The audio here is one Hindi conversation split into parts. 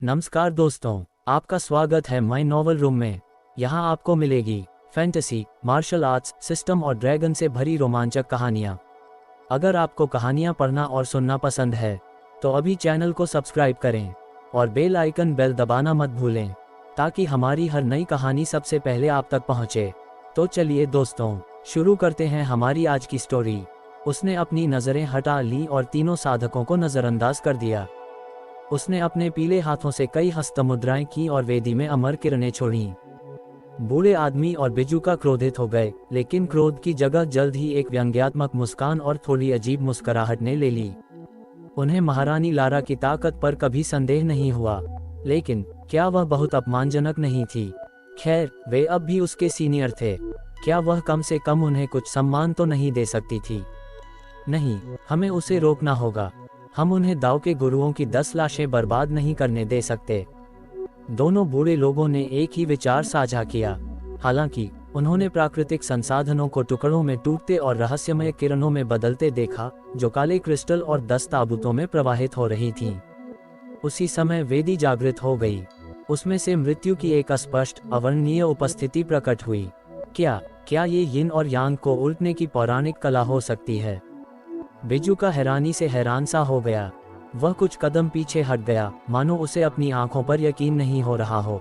नमस्कार दोस्तों, आपका स्वागत है माय नॉवल रूम में। यहाँ आपको मिलेगी फैंटेसी, मार्शल आर्ट्स, सिस्टम और ड्रैगन से भरी रोमांचक कहानियाँ। अगर आपको कहानियाँ पढ़ना और सुनना पसंद है तो अभी चैनल को सब्सक्राइब करें और बेल आइकन बेल दबाना मत भूलें ताकि हमारी हर नई कहानी सबसे पहले आप तक पहुँचे। तो चलिए दोस्तों, शुरू करते हैं हमारी आज की स्टोरी। उसने अपनी नज़रें हटा ली और तीनों साधकों को नज़रअंदाज कर दिया। उसने अपने पीले हाथों से कई हस्तमुद्राएं की और वेदी में अमर किरणें छोड़ीं। बूढ़े आदमी और बिजुका क्रोधित हो गए, लेकिन क्रोध की जगह जल्द ही एक व्यंग्यात्मक मुस्कान और थोड़ी अजीब मुस्कुराहट ने ले ली। उन्हें महारानी लारा की ताकत पर कभी संदेह नहीं हुआ, लेकिन क्या वह बहुत अपमानजनक नहीं थी? खैर, वे अब भी उसके सीनियर थे। क्या वह कम से कम उन्हें कुछ सम्मान तो नहीं दे सकती थी? नहीं, हमें उसे रोकना होगा। हम उन्हें दाव के गुरुओं की 10 लाशें बर्बाद नहीं करने दे सकते। दोनों बूढ़े लोगों ने एक ही विचार साझा किया। हालांकि उन्होंने प्राकृतिक संसाधनों को टुकड़ों में टूटते और रहस्यमय किरणों में बदलते देखा, जो काले क्रिस्टल और 10 ताबूतों में प्रवाहित हो रही थीं। उसी समय वेदी जागृत हो गई। उसमें से मृत्यु की एक अस्पष्ट, अवर्णनीय उपस्थिति प्रकट हुई। क्या ये यिन और यांग को उल्टने की पौराणिक कला हो सकती है? बिजुका हैरानी से हैरान सा हो गया। वह कुछ कदम पीछे हट गया, मानो उसे अपनी आंखों पर यकीन नहीं हो रहा हो।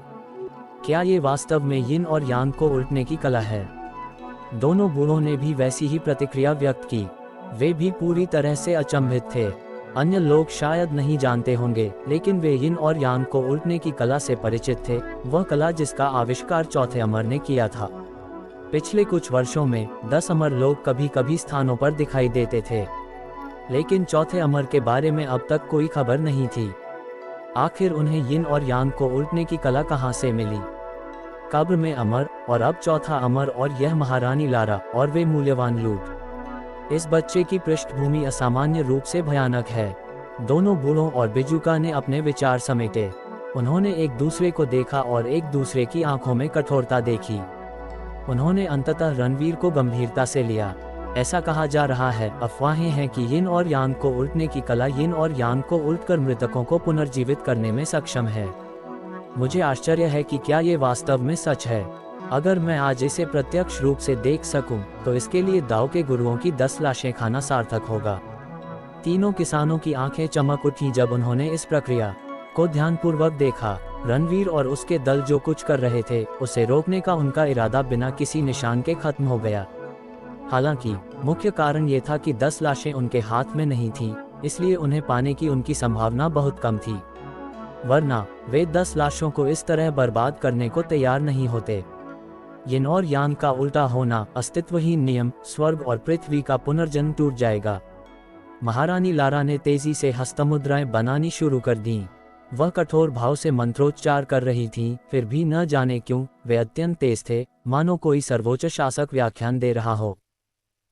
क्या ये वास्तव में यिन और यांग को उल्टने की कला है? दोनों बूढ़ों ने भी वैसी ही प्रतिक्रिया व्यक्त की। वे भी पूरी तरह से अचंभित थे। अन्य लोग शायद नहीं जानते होंगे, लेकिन वे यिन और यांग को उल्टने की कला से परिचित थे, वह कला जिसका आविष्कार चौथे अमर ने किया था। पिछले कुछ वर्षों में 10 अमर लोग कभी कभी स्थानों पर दिखाई देते थे, लेकिन चौथे अमर के बारे में अब तक कोई खबर नहीं थी। आखिर उन्हें यिन और यांग को उल्टने की कला कहाँ से मिली? कब्र में अमर, और अब चौथा अमर, और यह महारानी लारा, और वे मूल्यवान लूट। इस बच्चे की पृष्ठभूमि असामान्य रूप से भयानक है। दोनों बूढ़ों और बिजुका ने अपने विचार समेटे। उन्होंने एक दूसरे को देखा और एक दूसरे की आंखों में कठोरता देखी। उन्होंने अंततः रणवीर को गंभीरता से लिया। ऐसा कहा जा रहा है, अफवाहें हैं कि यिन और यांग को उल्टने की कला यिन और यांग को उल्टकर मृतकों को पुनर्जीवित करने में सक्षम है। मुझे आश्चर्य है कि क्या ये वास्तव में सच है। अगर मैं आज इसे प्रत्यक्ष रूप से देख सकूं, तो इसके लिए दाव के गुरुओं की 10 लाशें खाना सार्थक होगा। तीनों किसानों की आंखें चमक उठी जब उन्होंने इस प्रक्रिया को ध्यानपूर्वक देखा। रणवीर और उसके दल जो कुछ कर रहे थे, उसे रोकने का उनका इरादा बिना किसी निशान के खत्म हो गया। हालांकि मुख्य कारण ये था कि 10 लाशें उनके हाथ में नहीं थीं, इसलिए उन्हें पाने की उनकी संभावना बहुत कम थी। वरना वे 10 लाशों को इस तरह बर्बाद करने को तैयार नहीं होते। यिन और यांग का उल्टा होना, अस्तित्वहीन नियम, स्वर्ग और पृथ्वी का पुनर्जन्म टूट जाएगा। महारानी लारा ने तेजी से हस्तमुद्राएं बनानी शुरू कर दीं। वह कठोर भाव से मंत्रोच्चार कर रही थीं, फिर भी न जाने क्यों वे अत्यंत तेज थे, मानो कोई सर्वोच्च शासक व्याख्यान दे रहा हो।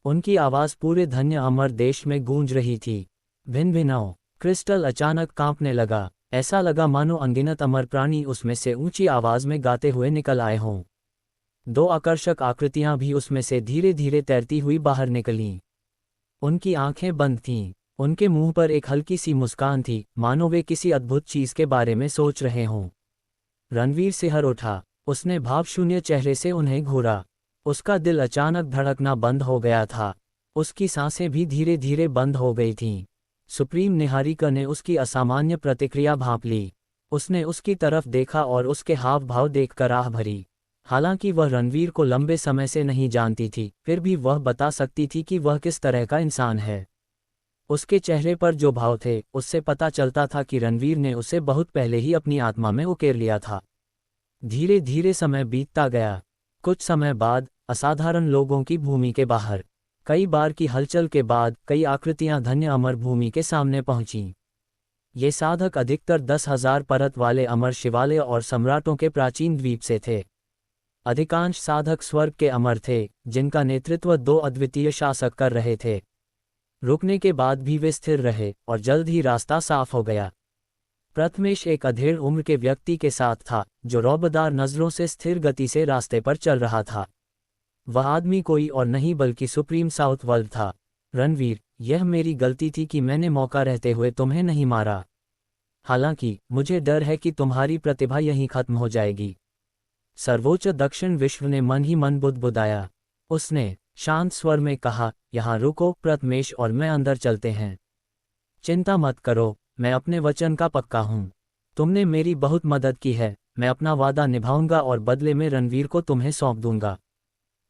उनकी आवाज पूरे धन्य अमर देश में गूंज रही थी। भिन्न भिन्नों क्रिस्टल अचानक कांपने लगा। ऐसा लगा मानो अनगिनत अमर प्राणी उसमें से ऊंची आवाज में गाते हुए निकल आए हों। 2 आकर्षक आकृतियां भी उसमें से धीरे धीरे तैरती हुई बाहर निकलीं। उनकी आंखें बंद थीं। उनके मुंह पर एक हल्की सी मुस्कान थी, मानो वे किसी अद्भुत चीज के बारे में सोच रहे हों। रणवीर सिहर उठा। उसने भावशून्य चेहरे से उन्हें घूरा। उसका दिल अचानक धड़कना बंद हो गया था। उसकी सांसें भी धीरे धीरे बंद हो गई थीं। सुप्रीम निहारिका ने उसकी असामान्य प्रतिक्रिया भांप ली। उसने उसकी तरफ देखा और उसके हाव भाव देखकर आह भरी। हालांकि वह रणवीर को लंबे समय से नहीं जानती थी, फिर भी वह बता सकती थी कि वह किस तरह का इंसान है। उसके चेहरे पर जो भाव थे, उससे पता चलता था कि रणवीर ने उसे बहुत पहले ही अपनी आत्मा में उकेर लिया था। धीरे धीरे समय बीतता गया। कुछ समय बाद असाधारण लोगों की भूमि के बाहर कई बार की हलचल के बाद कई आकृतियां धन्य अमर भूमि के सामने पहुंचीं। ये साधक अधिकतर 10,000 परत वाले अमर शिवालय और सम्राटों के प्राचीन द्वीप से थे। अधिकांश साधक स्वर्ग के अमर थे, जिनका नेतृत्व 2 अद्वितीय शासक कर रहे थे। रुकने के बाद भी वे स्थिर रहे और जल्द ही रास्ता साफ हो गया। प्रथमेश एक अधेड़ उम्र के व्यक्ति के साथ था, जो रौबदार नजरों से स्थिर गति से रास्ते पर चल रहा था। वह आदमी कोई और नहीं बल्कि सुप्रीम साउथ वर्ल्ड था। रणवीर, यह मेरी गलती थी कि मैंने मौका रहते हुए तुम्हें नहीं मारा। हालांकि मुझे डर है कि तुम्हारी प्रतिभा यहीं खत्म हो जाएगी। सर्वोच्च दक्षिण विश्व ने मन ही मन बुदबुदाया। उसने शांत स्वर में कहा, यहाँ रुको प्रथमेश और मैं अंदर चलते हैं। चिंता मत करो, मैं अपने वचन का पक्का हूँ। तुमने मेरी बहुत मदद की है, मैं अपना वादा निभाऊंगा और बदले में रणवीर को तुम्हें सौंप दूंगा।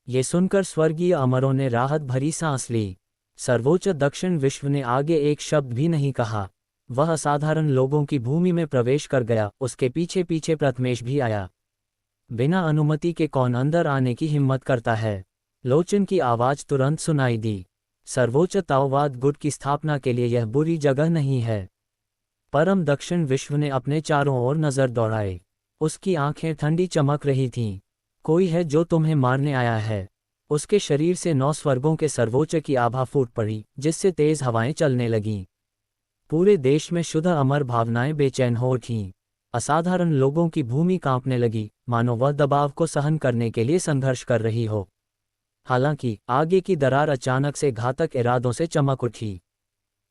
ये सुनकर स्वर्गीय अमरों ने राहत भरी सांस ली। सर्वोच्च दक्षिण विश्व ने आगे एक शब्द भी नहीं कहा। वह असाधारण लोगों की भूमि में प्रवेश कर गया। उसके पीछे पीछे प्रथमेश भी आया। बिना अनुमति के कौन अंदर आने की हिम्मत करता है? लोचन की आवाज तुरंत सुनाई दी। सर्वोच्च ताओवाद गुट की स्थापना के लिए यह बुरी जगह नहीं है। परम दक्षिण विश्व ने अपने चारों ओर नजर दौड़ाई। उसकी आंखें ठंडी चमक रही थीं। कोई है जो तुम्हें मारने आया है। उसके शरीर से 9 स्वर्गों के सर्वोच्च की आभा फूट पड़ी, जिससे तेज हवाएं चलने लगीं। पूरे देश में शुद्ध अमर भावनाएं बेचैन हो उठीं। असाधारण लोगों की भूमि कांपने लगी, मानो वह दबाव को सहन करने के लिए संघर्ष कर रही हो। हालांकि आगे की दरार अचानक से घातक इरादों से चमक उठी।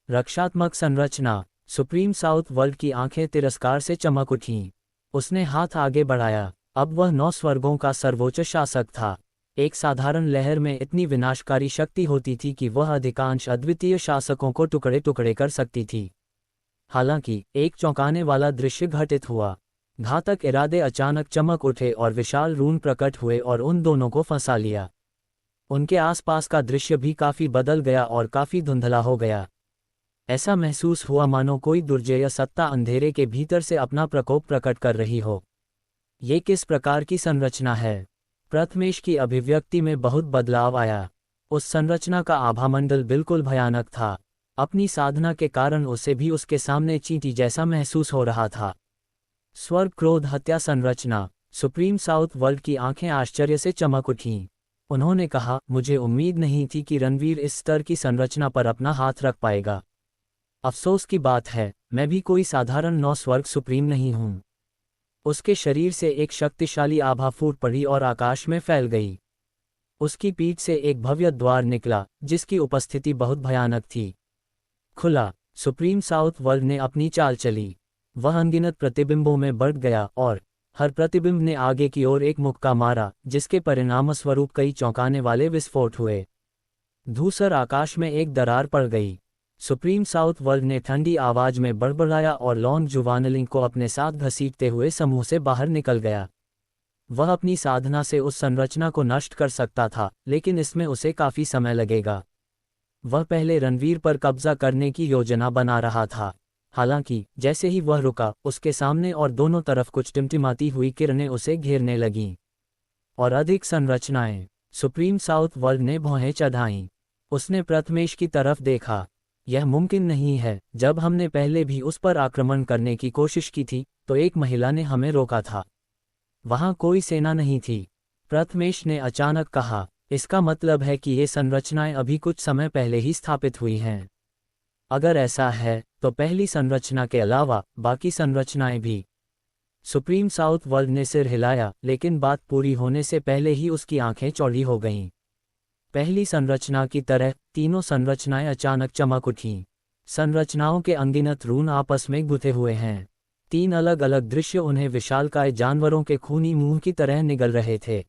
रक्षात्मक संरचना। सुप्रीम साउथ वर्ल्ड की आंखें तिरस्कार से चमक उठीं। उसने हाथ आगे बढ़ाया। अब वह 9 स्वर्गों का सर्वोच्च शासक था। एक साधारण लहर में इतनी विनाशकारी शक्ति होती थी कि वह अधिकांश अद्वितीय शासकों को टुकड़े टुकड़े कर सकती थी। हालांकि एक चौंकाने वाला दृश्य घटित हुआ। घातक इरादे अचानक चमक उठे और विशाल रून प्रकट हुए और उन दोनों को फंसा लिया। उनके आसपास का दृश्य भी काफी बदल गया और काफी धुंधला हो गया। ऐसा महसूस हुआ मानो कोई दुर्जय सत्ता अंधेरे के भीतर से अपना प्रकोप प्रकट कर रही हो। ये किस प्रकार की संरचना है? प्रथमेश की अभिव्यक्ति में बहुत बदलाव आया। उस संरचना का आभामंडल बिल्कुल भयानक था। अपनी साधना के कारण उसे भी उसके सामने चींटी जैसा महसूस हो रहा था। स्वर्ग क्रोध हत्या संरचना। सुप्रीम साउथ वर्ल्ड की आंखें आश्चर्य से चमक उठीं। उन्होंने कहा, मुझे उम्मीद नहीं थी कि रणवीर इस स्तर की संरचना पर अपना हाथ रख पाएगा। अफसोस की बात है, मैं भी कोई साधारण 9 स्वर्ग सुप्रीम नहीं हूं। उसके शरीर से एक शक्तिशाली आभा फूट पड़ी और आकाश में फैल गई। उसकी पीठ से एक भव्य द्वार निकला, जिसकी उपस्थिति बहुत भयानक थी। खुला। सुप्रीम साउथ वर्ल्ड ने अपनी चाल चली। वह अनगिनत प्रतिबिंबों में बढ़ गया और हर प्रतिबिंब ने आगे की ओर एक मुक्का मारा, जिसके परिणामस्वरूप कई चौंकाने वाले विस्फोट हुए। धूसर आकाश में एक दरार पड़ गई। सुप्रीम साउथ वर्ल्ड ने ठंडी आवाज में बड़बड़ाया और लॉन्ग जुवानलिंग को अपने साथ घसीटते हुए समूह से बाहर निकल गया। वह अपनी साधना से उस संरचना को नष्ट कर सकता था, लेकिन इसमें उसे काफी समय लगेगा। वह पहले रणवीर पर कब्जा करने की योजना बना रहा था। हालांकि जैसे ही वह रुका, उसके सामने और दोनों तरफ कुछ टिमटिमाती हुई किरणें उसे घेरने लगीं। और अधिक संरचनाएं। सुप्रीम साउथ वर्ल्ड ने भौहें चढ़ाईं। उसने प्रथमेश की तरफ देखा। यह मुमकिन नहीं है। जब हमने पहले भी उस पर आक्रमण करने की कोशिश की थी, तो एक महिला ने हमें रोका था। वहां कोई सेना नहीं थी। प्रथमेश ने अचानक कहा, इसका मतलब है कि ये संरचनाएं अभी कुछ समय पहले ही स्थापित हुई हैं। अगर ऐसा है, तो पहली संरचना के अलावा बाकी संरचनाएं भी। सुप्रीम साउथ वर्ल्ड ने सिर हिलाया, लेकिन बात पूरी होने से पहले ही उसकी आंखें चौड़ी हो गईं। पहली संरचना की तरह तीनों संरचनाएं अचानक चमक उठीं। संरचनाओं के अनगिनत रून आपस में गुथे हुए हैं। 3 अलग अलग दृश्य उन्हें विशालकाय जानवरों के खूनी मुंह की तरह निगल रहे थे।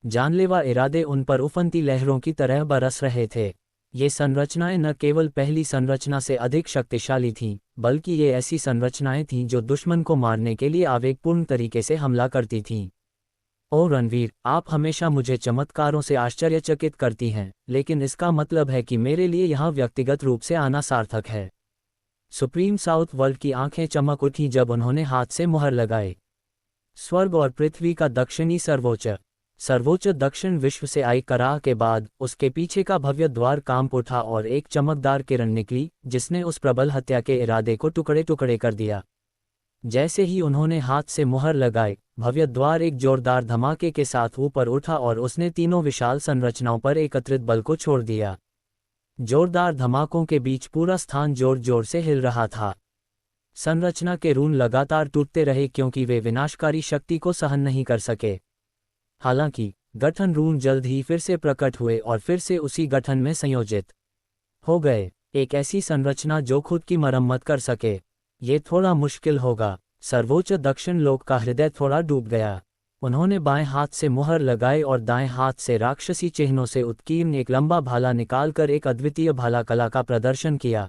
जानलेवा इरादे उन पर उफनती लहरों की तरह बरस रहे थे। ये संरचनाएं न केवल पहली संरचना से अधिक शक्तिशाली थीं, बल्कि ये ऐसी संरचनाएं थीं जो दुश्मन को मारने के लिए आवेगपूर्ण तरीके से हमला करती थीं। ओ रणवीर, आप हमेशा मुझे चमत्कारों से आश्चर्यचकित करती हैं, लेकिन इसका मतलब है कि मेरे लिए यहाँ व्यक्तिगत रूप से आना सार्थक है। सुप्रीम साउथ वर्ल्ड की आंखें चमक उठी जब उन्होंने हाथ से मुहर लगाई। स्वर्ग और पृथ्वी का दक्षिणी सर्वोच्च दक्षिण विश्व से आई कराह के बाद उसके पीछे का भव्य द्वार कांप उठा और एक चमकदार किरण निकली, जिसने उस प्रबल हत्या के इरादे को टुकड़े टुकड़े कर दिया। जैसे ही उन्होंने हाथ से मुहर लगाई, भव्य द्वार एक जोरदार धमाके के साथ ऊपर उठा और उसने तीनों विशाल संरचनाओं पर एकत्रित बल को छोड़ दिया। जोरदार धमाकों के बीच पूरा स्थान जोर जोर से हिल रहा था। संरचना के रून लगातार टूटते रहे क्योंकि वे विनाशकारी शक्ति को सहन नहीं कर सके। हालांकि गठन रून जल्द ही फिर से प्रकट हुए और फिर से उसी गठन में संयोजित हो गए। एक ऐसी संरचना जो खुद की मरम्मत कर सके। ये थोड़ा मुश्किल होगा। सर्वोच्च दक्षिण लोक का हृदय थोड़ा डूब गया। उन्होंने बाएं हाथ से मुहर लगाई और दाएं हाथ से राक्षसी चिन्हों से उत्कीर्ण एक लंबा भाला निकालकर एक अद्वितीय भाला कला का प्रदर्शन किया।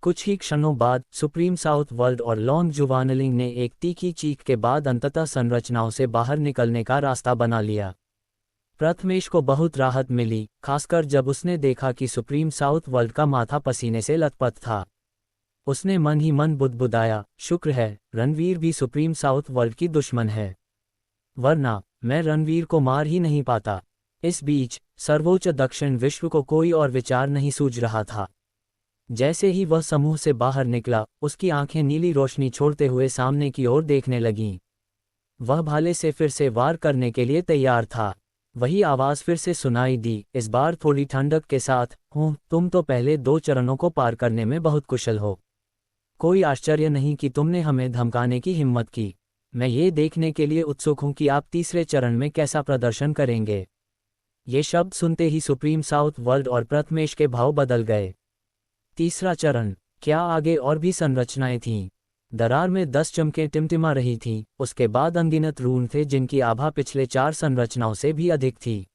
कुछ ही क्षणों बाद सुप्रीम साउथ वर्ल्ड और लॉन्ग जुवानलिंग ने एक तीखी चीख के बाद अंततः संरचनाओं से बाहर निकलने का रास्ता बना लिया। प्रथमेश को बहुत राहत मिली, खासकर जब उसने देखा कि सुप्रीम साउथ वर्ल्ड का माथा पसीने से लथपथ था। उसने मन ही मन बुदबुदाया, शुक्र है रणवीर भी सुप्रीम साउथ वर्ल्ड की दुश्मन है, वरना मैं रणवीर को मार ही नहीं पाता। इस बीच सर्वोच्च दक्षिण विश्व को कोई और विचार नहीं सूझ रहा था। जैसे ही वह समूह से बाहर निकला, उसकी आंखें नीली रोशनी छोड़ते हुए सामने की ओर देखने लगीं। वह भाले से फिर से वार करने के लिए तैयार था। वही आवाज़ फिर से सुनाई दी, इस बार थोड़ी ठंडक के साथ, तुम तो पहले 2 चरणों को पार करने में बहुत कुशल हो। कोई आश्चर्य नहीं कि तुमने हमें धमकाने की हिम्मत की। मैं ये देखने के लिए उत्सुक हूं कि आप तीसरे चरण में कैसा प्रदर्शन करेंगे। ये शब्द सुनते ही सुप्रीम साउथ वर्ल्ड और प्रथमेश के भाव बदल गए। तीसरा चरण, क्या आगे और भी संरचनाएं थीं? दरार में 10 चमकें टिमटिमा रही थीं, उसके बाद अनगिनत रून थे जिनकी आभा पिछले 4 संरचनाओं से भी अधिक थी।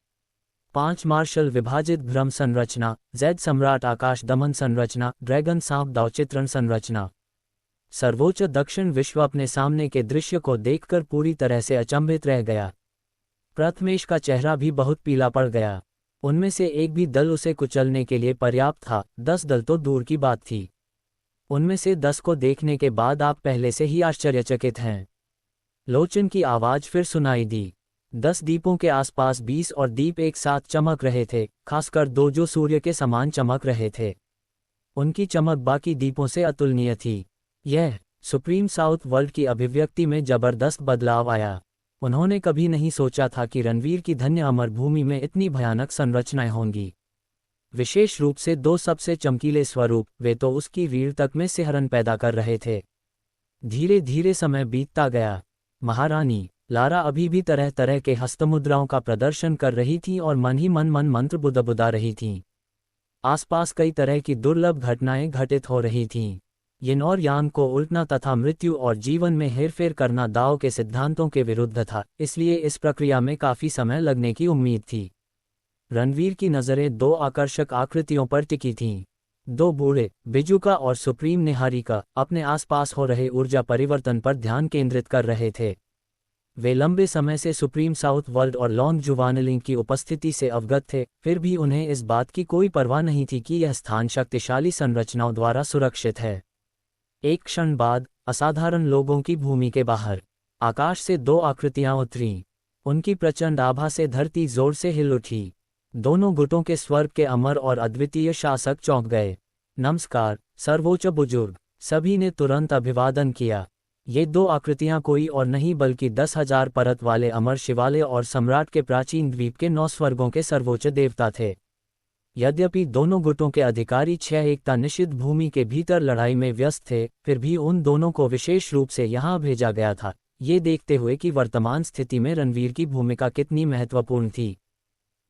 5 मार्शल विभाजित भ्रम संरचना, जेड सम्राट आकाश दमन संरचना, ड्रैगन सांप दाव चित्रण संरचना। सर्वोच्च दक्षिण विश्व अपने सामने के दृश्य को देखकर पूरी तरह से अचंभित रह गया। प्रथमेश का चेहरा भी बहुत पीला पड़ गया। उनमें से एक भी दल उसे कुचलने के लिए पर्याप्त था, 10 दल तो दूर की बात थी। उनमें से 10 को देखने के बाद आप पहले से ही आश्चर्यचकित हैं। लोचन की आवाज फिर सुनाई दी। 10 दीपों के आसपास 20 और दीप एक साथ चमक रहे थे, खासकर 2 जो सूर्य के समान चमक रहे थे। उनकी चमक बाकी दीपों से अतुलनीय थी। यह सुप्रीम साउथ वर्ल्ड की अभिव्यक्ति में जबरदस्त बदलाव आया। उन्होंने कभी नहीं सोचा था कि रणवीर की धन्य अमर भूमि में इतनी भयानक संरचनाएं होंगी। विशेष रूप से 2 सबसे चमकीले स्वरूप, वे तो उसकी रीढ़ तक में सिहरन पैदा कर रहे थे। धीरे धीरे समय बीतता गया। महारानी लारा अभी भी तरह तरह के हस्तमुद्राओं का प्रदर्शन कर रही थी और मन ही मन मंत्र बुदबुदा रही थीं। आसपास कई तरह की दुर्लभ घटनाएं घटित हो रही थीं। यिन और यांग को उल्टना तथा मृत्यु और जीवन में हेरफेर करना दाव के सिद्धांतों के विरुद्ध था, इसलिए इस प्रक्रिया में काफी समय लगने की उम्मीद थी। रणवीर की नज़रें 2 आकर्षक आकृतियों पर टिकी थीं। 2 बूढ़े, बिजुका और सुप्रीम निहारिका, अपने आसपास हो रहे ऊर्जा परिवर्तन पर ध्यान केंद्रित कर रहे थे। वे लंबे समय से सुप्रीम साउथ वर्ल्ड और लॉन्ग जुवानलिंग की उपस्थिति से अवगत थे, फिर भी उन्हें इस बात की कोई परवाह नहीं थी कि यह स्थान शक्तिशाली संरचनाओं द्वारा सुरक्षित है। एक क्षण बाद असाधारण लोगों की भूमि के बाहर आकाश से 2 आकृतियां उतरीं। उनकी प्रचंड आभा से धरती जोर से हिल उठी। दोनों गुटों के स्वर्ग के अमर और अद्वितीय शासक चौंक गए। नमस्कार सर्वोच्च बुजुर्ग, सभी ने तुरंत अभिवादन किया। ये 2 आकृतियां कोई और नहीं बल्कि 10,000 परत वाले अमर शिवालय और सम्राट के प्राचीन द्वीप के 9 स्वर्गों के सर्वोच्च देवता थे। यद्यपि दोनों गुटों के अधिकारी 6 एकता निषिद्ध भूमि के भीतर लड़ाई में व्यस्त थे, फिर भी उन दोनों को विशेष रूप से यहां भेजा गया था, ये देखते हुए कि वर्तमान स्थिति में रणवीर की भूमिका कितनी महत्वपूर्ण थी।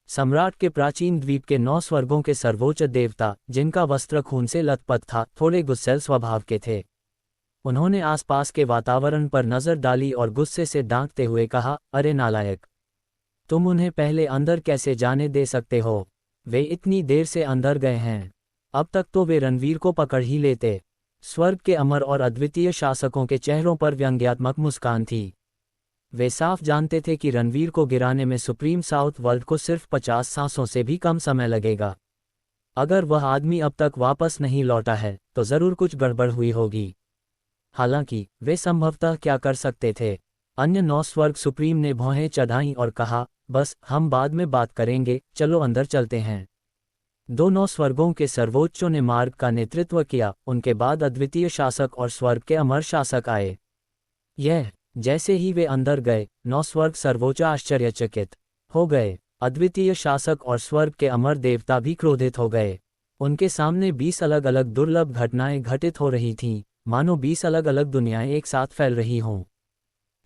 सम्राट के प्राचीन द्वीप के 9 स्वर्गों के सर्वोच्च देवता, जिनका वस्त्र खून से लथपथ था, थोड़े गुस्सैल स्वभाव के थे। उन्होंने आसपास के वातावरण पर नजर डाली और गुस्से से डांटते हुए कहा, अरे नालायक, तुम उन्हें पहले अंदर कैसे जाने दे सकते हो? वे इतनी देर से अंदर गए हैं, अब तक तो वे रणवीर को पकड़ ही लेते। स्वर्ग के अमर और अद्वितीय शासकों के चेहरों पर व्यंग्यात्मक मुस्कान थी। वे साफ जानते थे कि रणवीर को गिराने में सुप्रीम साउथ वर्ल्ड को सिर्फ 50 सांसों से भी कम समय लगेगा। अगर वह आदमी अब तक वापस नहीं लौटा है, तो जरूर कुछ गड़बड़ हुई होगी। हालांकि वे संभवतः क्या कर सकते थे? अन्य 9 स्वर्ग सुप्रीम ने भौहें चढ़ाईं और कहा, बस हम बाद में बात करेंगे, चलो अंदर चलते हैं। 2 स्वर्गों के सर्वोच्चों ने मार्ग का नेतृत्व किया, उनके बाद अद्वितीय शासक और स्वर्ग के अमर शासक आए। जैसे ही वे अंदर गए, 9 स्वर्ग सर्वोच्च आश्चर्यचकित हो गए। अद्वितीय शासक और स्वर्ग के अमर देवता भी क्रोधित हो गए। उनके सामने 20 अलग अलग दुर्लभ घटनाएं घटित हो रही थीं, मानो 20 अलग अलग दुनियाएं एक साथ फैल रही हों।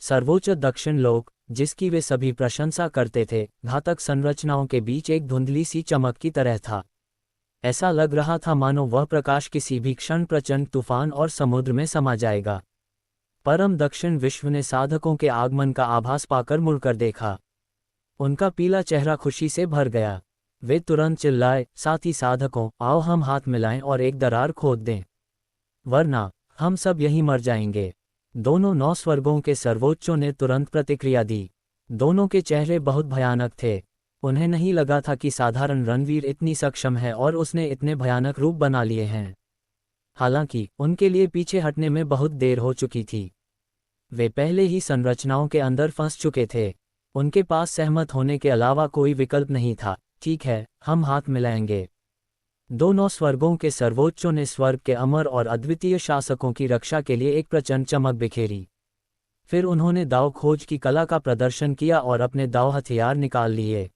सर्वोच्च दक्षिण लोक, जिसकी वे सभी प्रशंसा करते थे, घातक संरचनाओं के बीच एक धुंधली सी चमक की तरह था। ऐसा लग रहा था मानो वह प्रकाश किसी भी क्षण प्रचंड तूफान और समुद्र में समा जाएगा। परम दक्षिण विश्व ने साधकों के आगमन का आभास पाकर मुड़कर देखा। उनका पीला चेहरा खुशी से भर गया। वे तुरंत चिल्लाए, साथी साधकों, आओ हम हाथ मिलाएं और एक दरार खोद दें, वरना हम सब यहीं मर जाएंगे। दोनों 9 स्वर्गों के सर्वोच्चों ने तुरंत प्रतिक्रिया दी। दोनों के चेहरे बहुत भयानक थे। उन्हें नहीं लगा था कि साधारण रणवीर इतनी सक्षम है और उसने इतने भयानक रूप बना लिए हैं। हालांकि उनके लिए पीछे हटने में बहुत देर हो चुकी थी। वे पहले ही संरचनाओं के अंदर फंस चुके थे। उनके पास सहमत होने के अलावा कोई विकल्प नहीं था। ठीक है, हम हाथ मिलाएंगे। दोनों स्वर्गों के सर्वोच्चों ने स्वर्ग के अमर और अद्वितीय शासकों की रक्षा के लिए एक प्रचंड चमक बिखेरी। फिर उन्होंने दाव खोज की कला का प्रदर्शन किया और अपने दाव हथियार निकाल लिए।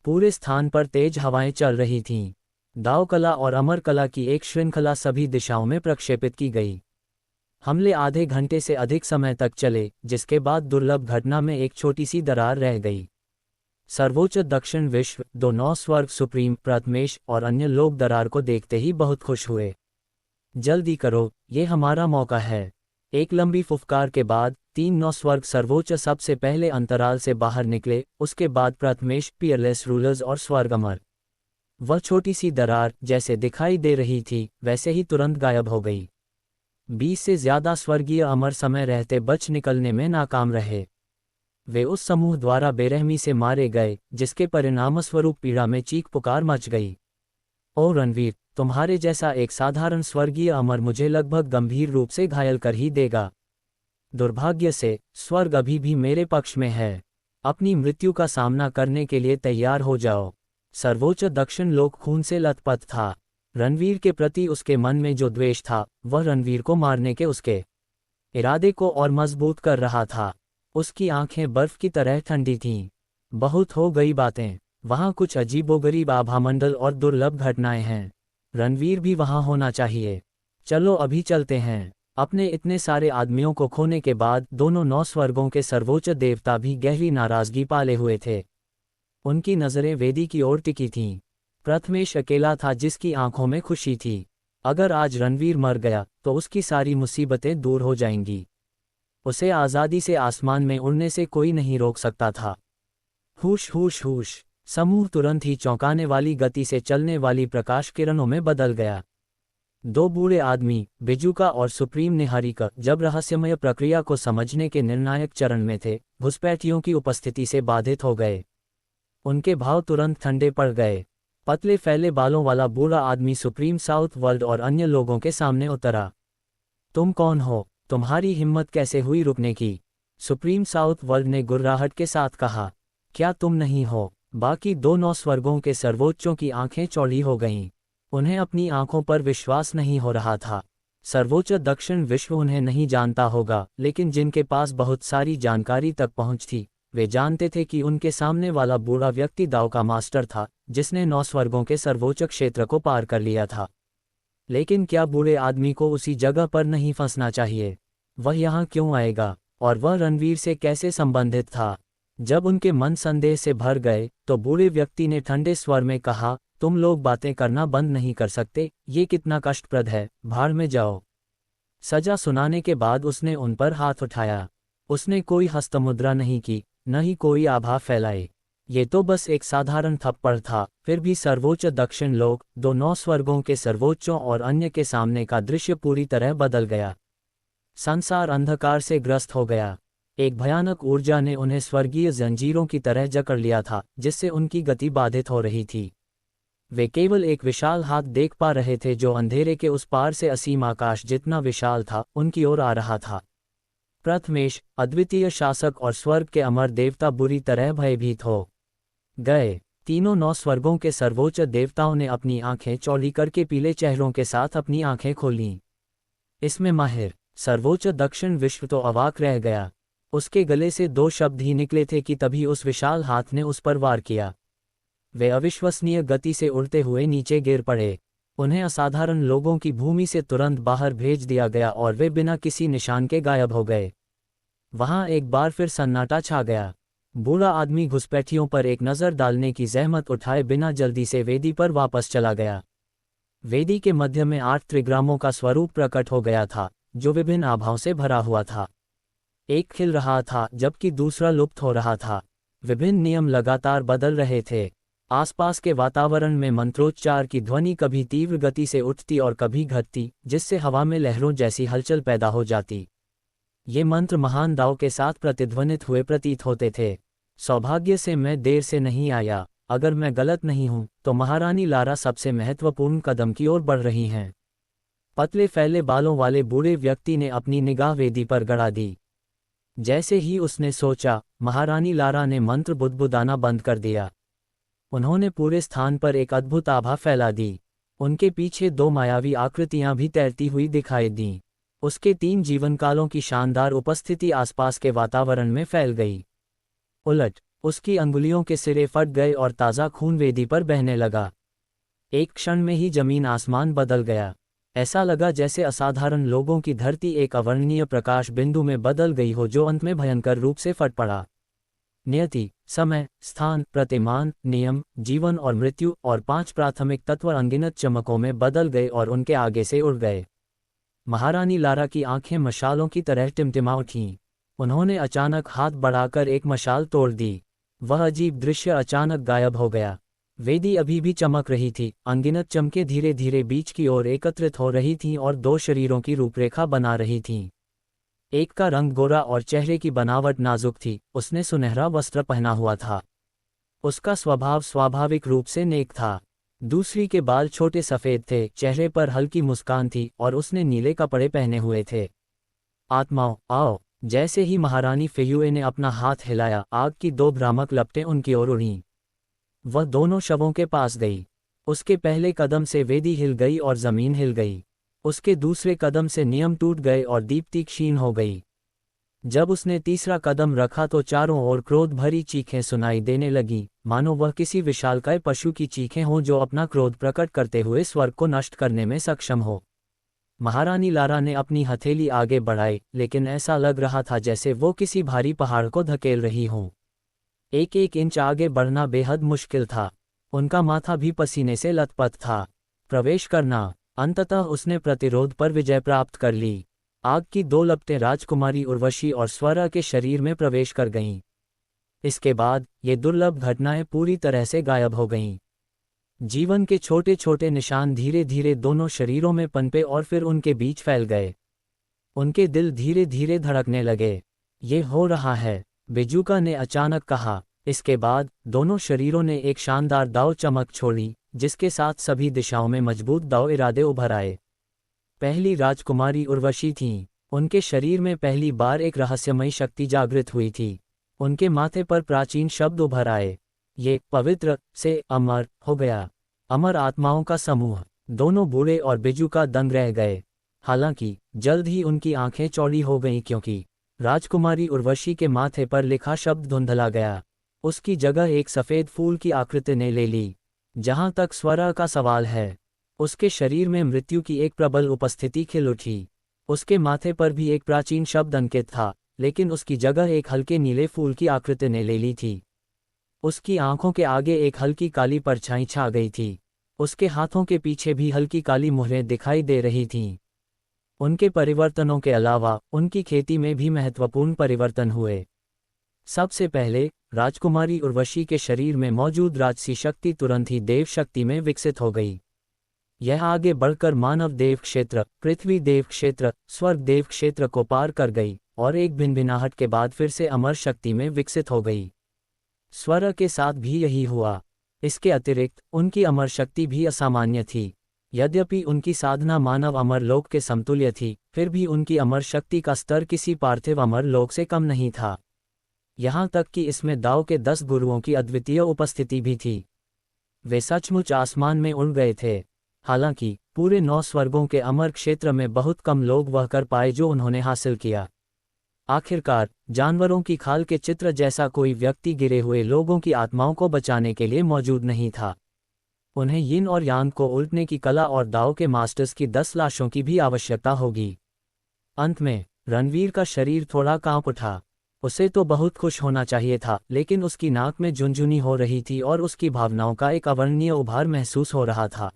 पूरे स्थान पर तेज हवाएं चल रही थीं। दाव कला और अमर कला की एक श्रृंखला सभी दिशाओं में प्रक्षेपित की गई। हमले आधे घंटे से अधिक समय तक चले, जिसके बाद दुर्लभ घटना में एक छोटी सी दरार रह गई। सर्वोच्च दक्षिण विश्व, 9 स्वर्ग सुप्रीम, प्रथमेश और अन्य लोग दरार को देखते ही बहुत खुश हुए। जल्दी करो, ये हमारा मौका है। एक लंबी फुफकार के बाद 9 स्वर्ग सर्वोच्च सबसे पहले अंतराल से बाहर निकले, उसके बाद प्रथमेश, पियरलेस रूलर्स और स्वर्ग अमर। वह छोटी सी दरार जैसे दिखाई दे रही थी वैसे ही तुरंत गायब हो गई। 20 से ज्यादा स्वर्गीय अमर समय रहते बच निकलने में नाकाम रहे। वे उस समूह द्वारा बेरहमी से मारे गए, जिसके परिणामस्वरूप पीड़ा में चीख पुकार मच गई। ओ रणवीर, तुम्हारे जैसा एक साधारण स्वर्गीय अमर मुझे लगभग गंभीर रूप से घायल कर ही देगा। दुर्भाग्य से स्वर्ग अभी भी मेरे पक्ष में है। अपनी मृत्यु का सामना करने के लिए तैयार हो जाओ। सर्वोच्च दक्षिण लोक खून से लथपथ था। रणवीर के प्रति उसके मन में जो द्वेष था, वह रणवीर को मारने के उसके इरादे को और मजबूत कर रहा था। उसकी आंखें बर्फ की तरह ठंडी थीं। बहुत हो गई बातें। वहां कुछ अजीबोगरीब आभामंडल और दुर्लभ घटनाएं हैं। रणवीर भी वहां होना चाहिए। चलो अभी चलते हैं। अपने इतने सारे आदमियों को खोने के बाद दोनों 9 स्वर्गों के सर्वोच्च देवता भी गहरी नाराजगी पाले हुए थे। उनकी नजरें वेदी की ओर टिकी थीं। प्रथमेश अकेला था जिसकी आंखों में खुशी थी। अगर आज रणवीर मर गया तो उसकी सारी मुसीबतें दूर हो जाएंगी। उसे आज़ादी से आसमान में उड़ने से कोई नहीं रोक सकता था। हुश हुश हुश। समूह तुरंत ही चौंकाने वाली गति से चलने वाली प्रकाश किरणों में बदल गया। 2 बूढ़े आदमी, बिजुका और सुप्रीम निहारिका, जब रहस्यमय प्रक्रिया को समझने के निर्णायक चरण में थे, घुसपैठियों की उपस्थिति से बाधित हो गए। उनके भाव तुरंत ठंडे पड़ गए। पतले फैले बालों वाला बूढ़ा आदमी सुप्रीम साउथ वर्ल्ड और अन्य लोगों के सामने उतरा। तुम कौन हो? तुम्हारी हिम्मत कैसे हुई रुकने की? सुप्रीम साउथ वर्ल्ड ने गुर्राहट के साथ कहा। क्या तुम नहीं हो? बाकी 2 स्वर्गों के सर्वोच्चों की आंखें चौड़ी हो गईं। उन्हें अपनी आंखों पर विश्वास नहीं हो रहा था। सर्वोच्च दक्षिण विश्व उन्हें नहीं जानता होगा, लेकिन जिनके पास बहुत सारी जानकारी तक पहुंच थी, वे जानते थे कि उनके सामने वाला बूढ़ा व्यक्ति दाव का मास्टर था, जिसने 9 स्वर्गों के सर्वोच्च क्षेत्र को पार कर लिया था। लेकिन क्या बूढ़े आदमी को उसी जगह पर नहीं फंसना चाहिए? वह यहाँ क्यों आएगा? और वह रणवीर से कैसे संबंधित था? जब उनके मन संदेह से भर गए तो बूढ़े व्यक्ति ने ठंडे स्वर में कहा, तुम लोग बातें करना बंद नहीं कर सकते? ये कितना कष्टप्रद है, भाड़ में जाओ। सजा सुनाने के बाद उसने उन पर हाथ उठाया। उसने कोई हस्तमुद्रा नहीं की, न ही कोई आभा फैलाई। ये तो बस एक साधारण थप्पड़ था। फिर भी सर्वोच्च दक्षिण लोक, 9 स्वर्गों के सर्वोच्चों और अन्य के सामने का दृश्य पूरी तरह बदल गया। संसार अंधकार से ग्रस्त हो गया। एक भयानक ऊर्जा ने उन्हें स्वर्गीय जंजीरों की तरह जकड़ लिया था, जिससे उनकी गति बाधित हो रही थी। वे केवल एक विशाल हाथ देख पा रहे थे जो अंधेरे के उस पार से असीम आकाश जितना विशाल था, उनकी ओर आ रहा था। प्रथमेश, अद्वितीय शासक और स्वर्ग के अमर देवता बुरी तरह भयभीत हो गए। तीनों 9 स्वर्गों के सर्वोच्च देवताओं ने अपनी आंखें चौड़ी करके पीले चेहरों के साथ अपनी आंखें खोलीं। इसमें माहिर सर्वोच्च दक्षिण विश्व तो अवाक रह गया। उसके गले से 2 शब्द ही निकले थे कि तभी उस विशाल हाथ ने उस पर वार किया। वे अविश्वसनीय गति से उड़ते हुए नीचे गिर पड़े। उन्हें असाधारण लोगों की भूमि से तुरंत बाहर भेज दिया गया और वे बिना किसी निशान के गायब हो गए। वहां एक बार फिर सन्नाटा छा गया। बूढ़ा आदमी घुसपैठियों पर एक नज़र डालने की जहमत उठाए बिना जल्दी से वेदी पर वापस चला गया। वेदी के मध्य में 8 त्रिग्रामों का स्वरूप प्रकट हो गया था, जो विभिन्न आभाओं से भरा हुआ था। एक खिल रहा था जबकि दूसरा लुप्त हो रहा था। विभिन्न नियम लगातार बदल रहे थे। आसपास के वातावरण में मंत्रोच्चार की ध्वनि कभी तीव्र गति से उठती और कभी घटती, जिससे हवा में लहरों जैसी हलचल पैदा हो जाती। ये मंत्र महान दाव के साथ प्रतिध्वनित हुए प्रतीत होते थे। सौभाग्य से मैं देर से नहीं आया। अगर मैं गलत नहीं हूं तो महारानी लारा सबसे महत्वपूर्ण कदम की ओर बढ़ रही हैं। पतले फैले बालों वाले बूढ़े व्यक्ति ने अपनी निगाह वेदी पर गड़ा दी। जैसे ही उसने सोचा, महारानी लारा ने मंत्र बुदबुदाना बंद कर दिया। उन्होंने पूरे स्थान पर एक अद्भुत आभा फैला दी। उनके पीछे 2 मायावी आकृतियां भी तैरती हुई दिखाई दीं। उसके 3 जीवनकालों की शानदार उपस्थिति आसपास के वातावरण में फैल गई। उलट, उसकी अंगुलियों के सिरे फट गए और ताज़ा खून वेदी पर बहने लगा। एक क्षण में ही जमीन आसमान बदल गया। ऐसा लगा जैसे असाधारण लोगों की धरती एक अवर्णनीय प्रकाश बिंदु में बदल गई हो, जो अंत में भयंकर रूप से फट पड़ा। नियति, समय, स्थान, प्रतिमान, नियम, जीवन और मृत्यु और 5 प्राथमिक तत्व अनगिनत चमकों में बदल गए और उनके आगे से उड़ गए। महारानी लारा की आंखें मशालों की तरह टिमटिमा उठीं। उन्होंने अचानक हाथ बढ़ाकर एक मशाल तोड़ दी। वह अजीब दृश्य अचानक गायब हो गया। वेदी अभी भी चमक रही थी। अनगिनत चमकें धीरे धीरे बीच की ओर एकत्रित हो रही थीं और 2 शरीरों की रूपरेखा बना रही थीं। एक का रंग गोरा और चेहरे की बनावट नाजुक थी। उसने सुनहरा वस्त्र पहना हुआ था। उसका स्वभाव स्वाभाविक रूप से नेक था। दूसरी के बाल छोटे सफ़ेद थे, चेहरे पर हल्की मुस्कान थी और उसने नीले कपड़े पहने हुए थे। आत्माओं, आओ। जैसे ही महारानी फेयुए ने अपना हाथ हिलाया, आग की 2 भ्रामक लपटें उनकी ओर उड़ीं। वह दोनों शवों के पास गई। उसके पहले कदम से वेदी हिल गई और जमीन हिल गई। उसके दूसरे कदम से नियम टूट गए और दीप्ति क्षीण हो गई। जब उसने तीसरा कदम रखा तो चारों ओर क्रोध भरी चीखें सुनाई देने लगीं, मानो वह किसी विशालकाय पशु की चीखें हों जो अपना क्रोध प्रकट करते हुए स्वर्ग को नष्ट करने में सक्षम हो। महारानी लारा ने अपनी हथेली आगे बढ़ाई, लेकिन ऐसा लग रहा था जैसे वो किसी भारी पहाड़ को धकेल रही हों। एक एक इंच आगे बढ़ना बेहद मुश्किल था। उनका माथा भी पसीने से लथपथ था। प्रवेश करना। अंततः उसने प्रतिरोध पर विजय प्राप्त कर ली। आग की 2 लपटें राजकुमारी उर्वशी और स्वरा के शरीर में प्रवेश कर गईं। इसके बाद ये दुर्लभ घटनाएं पूरी तरह से गायब हो गईं। जीवन के छोटे छोटे निशान धीरे धीरे दोनों शरीरों में पनपे और फिर उनके बीच फैल गए। उनके दिल धीरे धीरे धड़कने लगे। ये हो रहा है, बिजुका ने अचानक कहा। इसके बाद दोनों शरीरों ने एक शानदार दाव चमक छोड़ी, जिसके साथ सभी दिशाओं में मजबूत दाव इरादे उभर आए। पहली राजकुमारी उर्वशी थीं। उनके शरीर में पहली बार एक रहस्यमयी शक्ति जागृत हुई थी। उनके माथे पर प्राचीन शब्द उभर आए। ये पवित्र से अमर हो गया। अमर आत्माओं का समूह। दोनों बूढ़े और बिजुका दंग रह गए। हालांकि जल्द ही उनकी आंखें चौड़ी हो गईं, क्योंकि राजकुमारी उर्वशी के माथे पर लिखा शब्द धुंधला गया। उसकी जगह एक सफ़ेद फूल की आकृति ने ले ली। जहां तक स्वरा का सवाल है, उसके शरीर में मृत्यु की एक प्रबल उपस्थिति खिल उठी। उसके माथे पर भी एक प्राचीन शब्द अंकित था, लेकिन उसकी जगह एक हल्के नीले फूल की आकृति ने ले ली थी। उसकी आंखों के आगे एक हल्की काली परछाई छा गई थी। उसके हाथों के पीछे भी हल्की काली मुहरें दिखाई दे रही थीं। उनके परिवर्तनों के अलावा उनकी खेती में भी महत्वपूर्ण परिवर्तन हुए। सबसे पहले, राजकुमारी उर्वशी के शरीर में मौजूद राजसी शक्ति तुरंत ही देव शक्ति में विकसित हो गई। यह आगे बढ़कर मानव देव क्षेत्र, पृथ्वी देव क्षेत्र, स्वर्ग देव क्षेत्र को पार कर गई और एक भिनभिनाहट के बाद फिर से अमर शक्ति में विकसित हो गई। स्वर के साथ भी यही हुआ। इसके अतिरिक्त उनकी अमर शक्ति भी असामान्य थी। यद्यपि उनकी साधना मानव अमर लोक के समतुल्य थी, फिर भी उनकी अमर शक्ति का स्तर किसी पार्थिव अमर लोक से कम नहीं था। यहाँ तक कि इसमें दाव के 10 गुरुओं की अद्वितीय उपस्थिति भी थी। वे सचमुच आसमान में उड़ गए थे। हालांकि पूरे 9 स्वर्गों के अमर क्षेत्र में बहुत कम लोग वह कर पाए जो उन्होंने हासिल किया। आखिरकार, जानवरों की खाल के चित्र जैसा कोई व्यक्ति गिरे हुए लोगों की आत्माओं को बचाने के लिए मौजूद नहीं था। उन्हें यिन और यांग को उल्टने की कला और दाव के मास्टर्स की 10 लाशों की भी आवश्यकता होगी। अंत में रणवीर का शरीर थोड़ा कांप उठा। उसे तो बहुत खुश होना चाहिए था, लेकिन उसकी नाक में झुनझुनी हो रही थी और उसकी भावनाओं का एक अवर्णनीय उभार महसूस हो रहा था।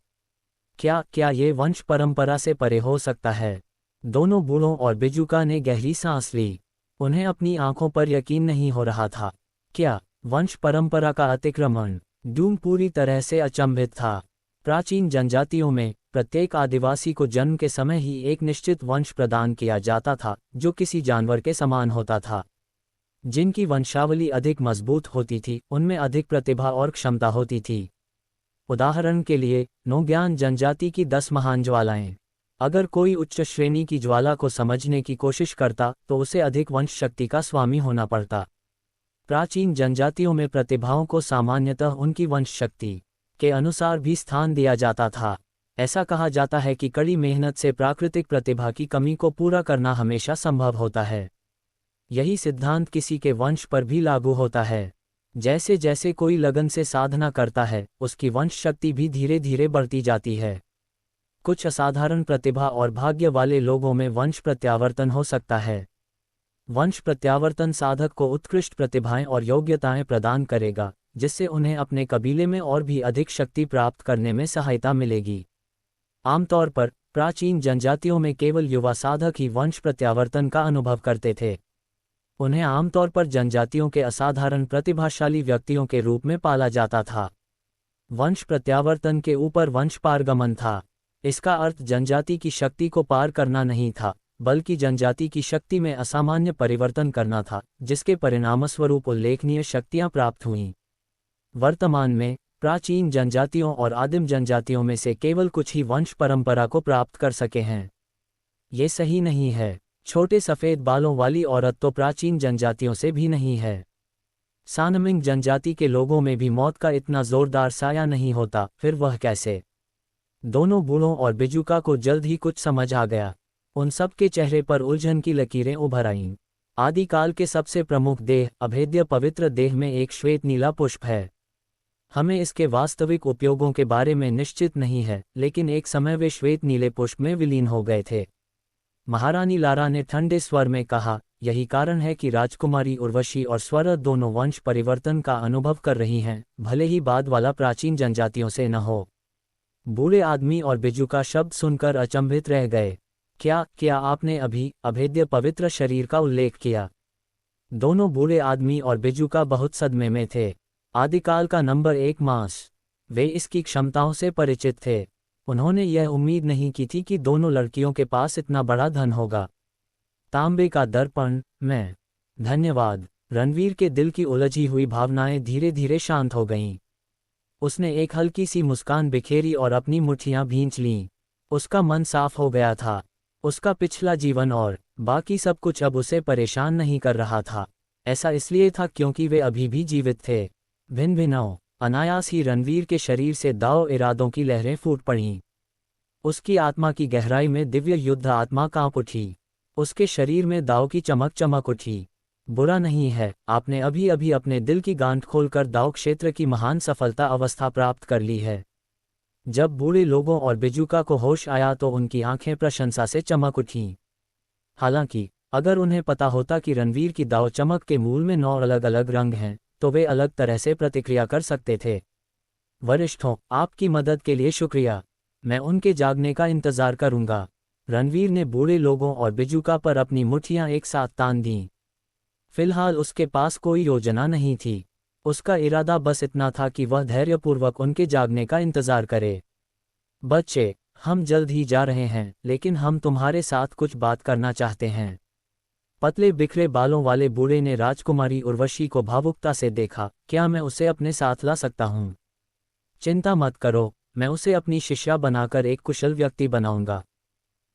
क्या क्या ये वंश परंपरा से परे हो सकता है? दोनों बूढ़ों और बिजुका ने गहरी सांस ली। उन्हें अपनी आंखों पर यकीन नहीं हो रहा था। क्या वंश परंपरा का अतिक्रमण? डूम पूरी तरह से अचंभित था। प्राचीन जनजातियों में प्रत्येक आदिवासी को जन्म के समय ही एक निश्चित वंश प्रदान किया जाता था, जो किसी जानवर के समान होता था। जिनकी वंशावली अधिक मजबूत होती थी, उनमें अधिक प्रतिभा और क्षमता होती थी। उदाहरण के लिए, नोग्यान जनजाति की 10 महान ज्वालाएं। अगर कोई उच्च श्रेणी की ज्वाला को समझने की कोशिश करता तो उसे अधिक वंश शक्ति का स्वामी होना पड़ता। प्राचीन जनजातियों में प्रतिभाओं को सामान्यतः उनकी वंश शक्ति के अनुसार भी स्थान दिया जाता था। ऐसा कहा जाता है कि कड़ी मेहनत से प्राकृतिक प्रतिभा की कमी को पूरा करना हमेशा संभव होता है। यही सिद्धांत किसी के वंश पर भी लागू होता है। जैसे जैसे कोई लगन से साधना करता है, उसकी वंश शक्ति भी धीरे धीरे बढ़ती जाती है। कुछ असाधारण प्रतिभा और भाग्य वाले लोगों में वंश प्रत्यावर्तन हो सकता है। वंश प्रत्यावर्तन साधक को उत्कृष्ट प्रतिभाएं और योग्यताएं प्रदान करेगा, जिससे उन्हें अपने कबीले में और भी अधिक शक्ति प्राप्त करने में सहायता मिलेगी। आमतौर पर प्राचीन जनजातियों में केवल युवा साधक ही वंश प्रत्यावर्तन का अनुभव करते थे। उन्हें आमतौर पर जनजातियों के असाधारण प्रतिभाशाली व्यक्तियों के रूप में पाला जाता था। वंश प्रत्यावर्तन के ऊपर वंश पारगमन था। इसका अर्थ जनजाति की शक्ति को पार करना नहीं था, बल्कि जनजाति की शक्ति में असामान्य परिवर्तन करना था, जिसके परिणामस्वरूप उल्लेखनीय शक्तियां प्राप्त हुईं। वर्तमान में प्राचीन जनजातियों और आदिम जनजातियों में से केवल कुछ ही वंश परंपरा को प्राप्त कर सके हैं। ये सही नहीं है। छोटे सफ़ेद बालों वाली औरत तो प्राचीन जनजातियों से भी नहीं है। सानमिंग जनजाति के लोगों में भी मौत का इतना जोरदार साया नहीं होता, फिर वह कैसे? दोनों बूढ़ों और बिजुका को जल्द ही कुछ समझ आ गया। उन सब के चेहरे पर उलझन की लकीरें उभर आईं। आदिकाल के सबसे प्रमुख देह, अभेद्य पवित्र देह में एक श्वेत नीला पुष्प है। हमें इसके वास्तविक उपयोगों के बारे में निश्चित नहीं है, लेकिन एक समय वे श्वेत नीले पुष्प में विलीन हो गए थे। महारानी लारा ने ठंडे स्वर में कहा, यही कारण है कि राजकुमारी उर्वशी और स्वर दोनों वंश परिवर्तन का अनुभव कर रही हैं, भले ही बाद वाला प्राचीन जनजातियों से न हो। बूढ़े आदमी और बिजुका शब्द सुनकर अचंभित रह गए। क्या आपने अभी अभेद्य पवित्र शरीर का उल्लेख किया? दोनों बूढ़े आदमी और बिजुका बहुत सदमे में थे। आदिकाल का नंबर 1 मास। वे इसकी क्षमताओं से परिचित थे। उन्होंने यह उम्मीद नहीं की थी कि दोनों लड़कियों के पास इतना बड़ा धन होगा। तांबे का दर्पण, मैं। धन्यवाद। रणवीर के दिल की उलझी हुई भावनाएं धीरे धीरे शांत हो गईं। उसने एक हल्की सी मुस्कान बिखेरी और अपनी मुट्ठियां भींच लीं। उसका मन साफ हो गया था। उसका पिछला जीवन और बाकी सब कुछ अब उसे परेशान नहीं कर रहा था। ऐसा इसलिए था क्योंकि वे अभी भी जीवित थे। भिन्न भिन्नों अनायास ही रणवीर के शरीर से दाव इरादों की लहरें फूट पड़ीं। उसकी आत्मा की गहराई में दिव्य युद्ध आत्मा कांप उठी। उसके शरीर में दाव की चमक चमक उठी। बुरा नहीं है, आपने अभी अभी अपने दिल की गांठ खोलकर दाव क्षेत्र की महान सफलता अवस्था प्राप्त कर ली है। जब बूढ़े लोगों और बिजुका को होश आया तो उनकी आंखें प्रशंसा से चमक उठीं। हालांकि अगर उन्हें पता होता कि रणवीर की दाव चमक के मूल में 9 अलग अलग रंग हैं, तो वे अलग तरह से प्रतिक्रिया कर सकते थे। वरिष्ठों, आपकी मदद के लिए शुक्रिया। मैं उनके जागने का इंतजार करूंगा। रणवीर ने बूढ़े लोगों और बिजुका पर अपनी मुट्ठियां एक साथ तान दीं। फिलहाल उसके पास कोई योजना नहीं थी। उसका इरादा बस इतना था कि वह धैर्यपूर्वक उनके जागने का इंतजार करे। बच्चे, हम जल्द ही जा रहे हैं, लेकिन हम तुम्हारे साथ कुछ बात करना चाहते हैं। पतले बिखरे बालों वाले बूढ़े ने राजकुमारी उर्वशी को भावुकता से देखा। क्या मैं उसे अपने साथ ला सकता हूँ? चिंता मत करो, मैं उसे अपनी शिष्या बनाकर एक कुशल व्यक्ति बनाऊंगा।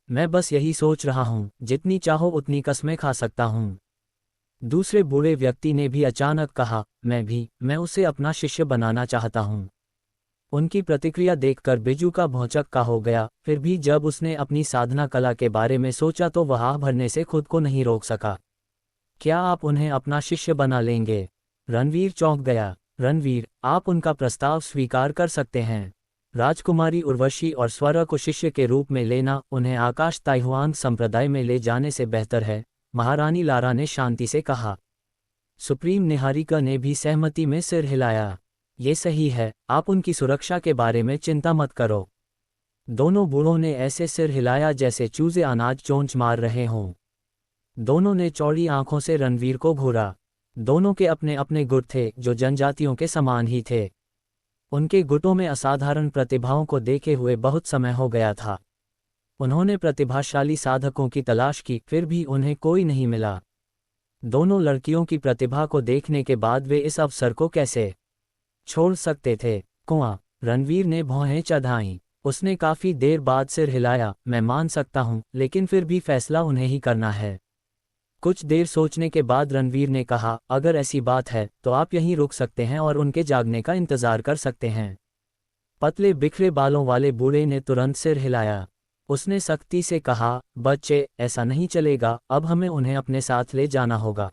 मैं बस यही सोच रहा हूँ, जितनी चाहो उतनी कस्में खा सकता हूँ। दूसरे बूढ़े व्यक्ति ने भी अचानक कहा, मैं उसे अपना शिष्य बनाना चाहता हूँ। उनकी प्रतिक्रिया देखकर बिजुका भौंचक्का हो गया। फिर भी जब उसने अपनी साधना कला के बारे में सोचा तो वह आह भरने से खुद को नहीं रोक सका। क्या आप उन्हें अपना शिष्य बना लेंगे? रणवीर चौंक गया। रणवीर, आप उनका प्रस्ताव स्वीकार कर सकते हैं। राजकुमारी उर्वशी और स्वर को शिष्य के रूप में लेना उन्हें आकाश ताइहुआन संप्रदाय में ले जाने से बेहतर है, महारानी लारा ने शांति से कहा। सुप्रीम निहारिका ने भी सहमति में सिर हिलाया। ये सही है, आप उनकी सुरक्षा के बारे में चिंता मत करो। दोनों बूढ़ों ने ऐसे सिर हिलाया जैसे चूजे अनाज चोंच मार रहे हों। दोनों ने चौड़ी आंखों से रणवीर को घूरा। दोनों के अपने अपने गुट थे जो जनजातियों के समान ही थे। उनके गुटों में असाधारण प्रतिभाओं को देखे हुए बहुत समय हो गया था। उन्होंने प्रतिभाशाली साधकों की तलाश की, फिर भी उन्हें कोई नहीं मिला। दोनों लड़कियों की प्रतिभा को देखने के बाद वे इस अवसर को कैसे छोड़ सकते थे। कुआं, रणवीर ने भौहें चढ़ाईं। उसने काफी देर बाद सिर हिलाया। मैं मान सकता हूं, लेकिन फिर भी फैसला उन्हें ही करना है। कुछ देर सोचने के बाद रणवीर ने कहा, अगर ऐसी बात है तो आप यहीं रुक सकते हैं और उनके जागने का इंतजार कर सकते हैं। पतले बिखरे बालों वाले बूढ़े ने तुरंत सिर हिलाया। उसने सख्ती से कहा, बच्चे, ऐसा नहीं चलेगा, अब हमें उन्हें अपने साथ ले जाना होगा।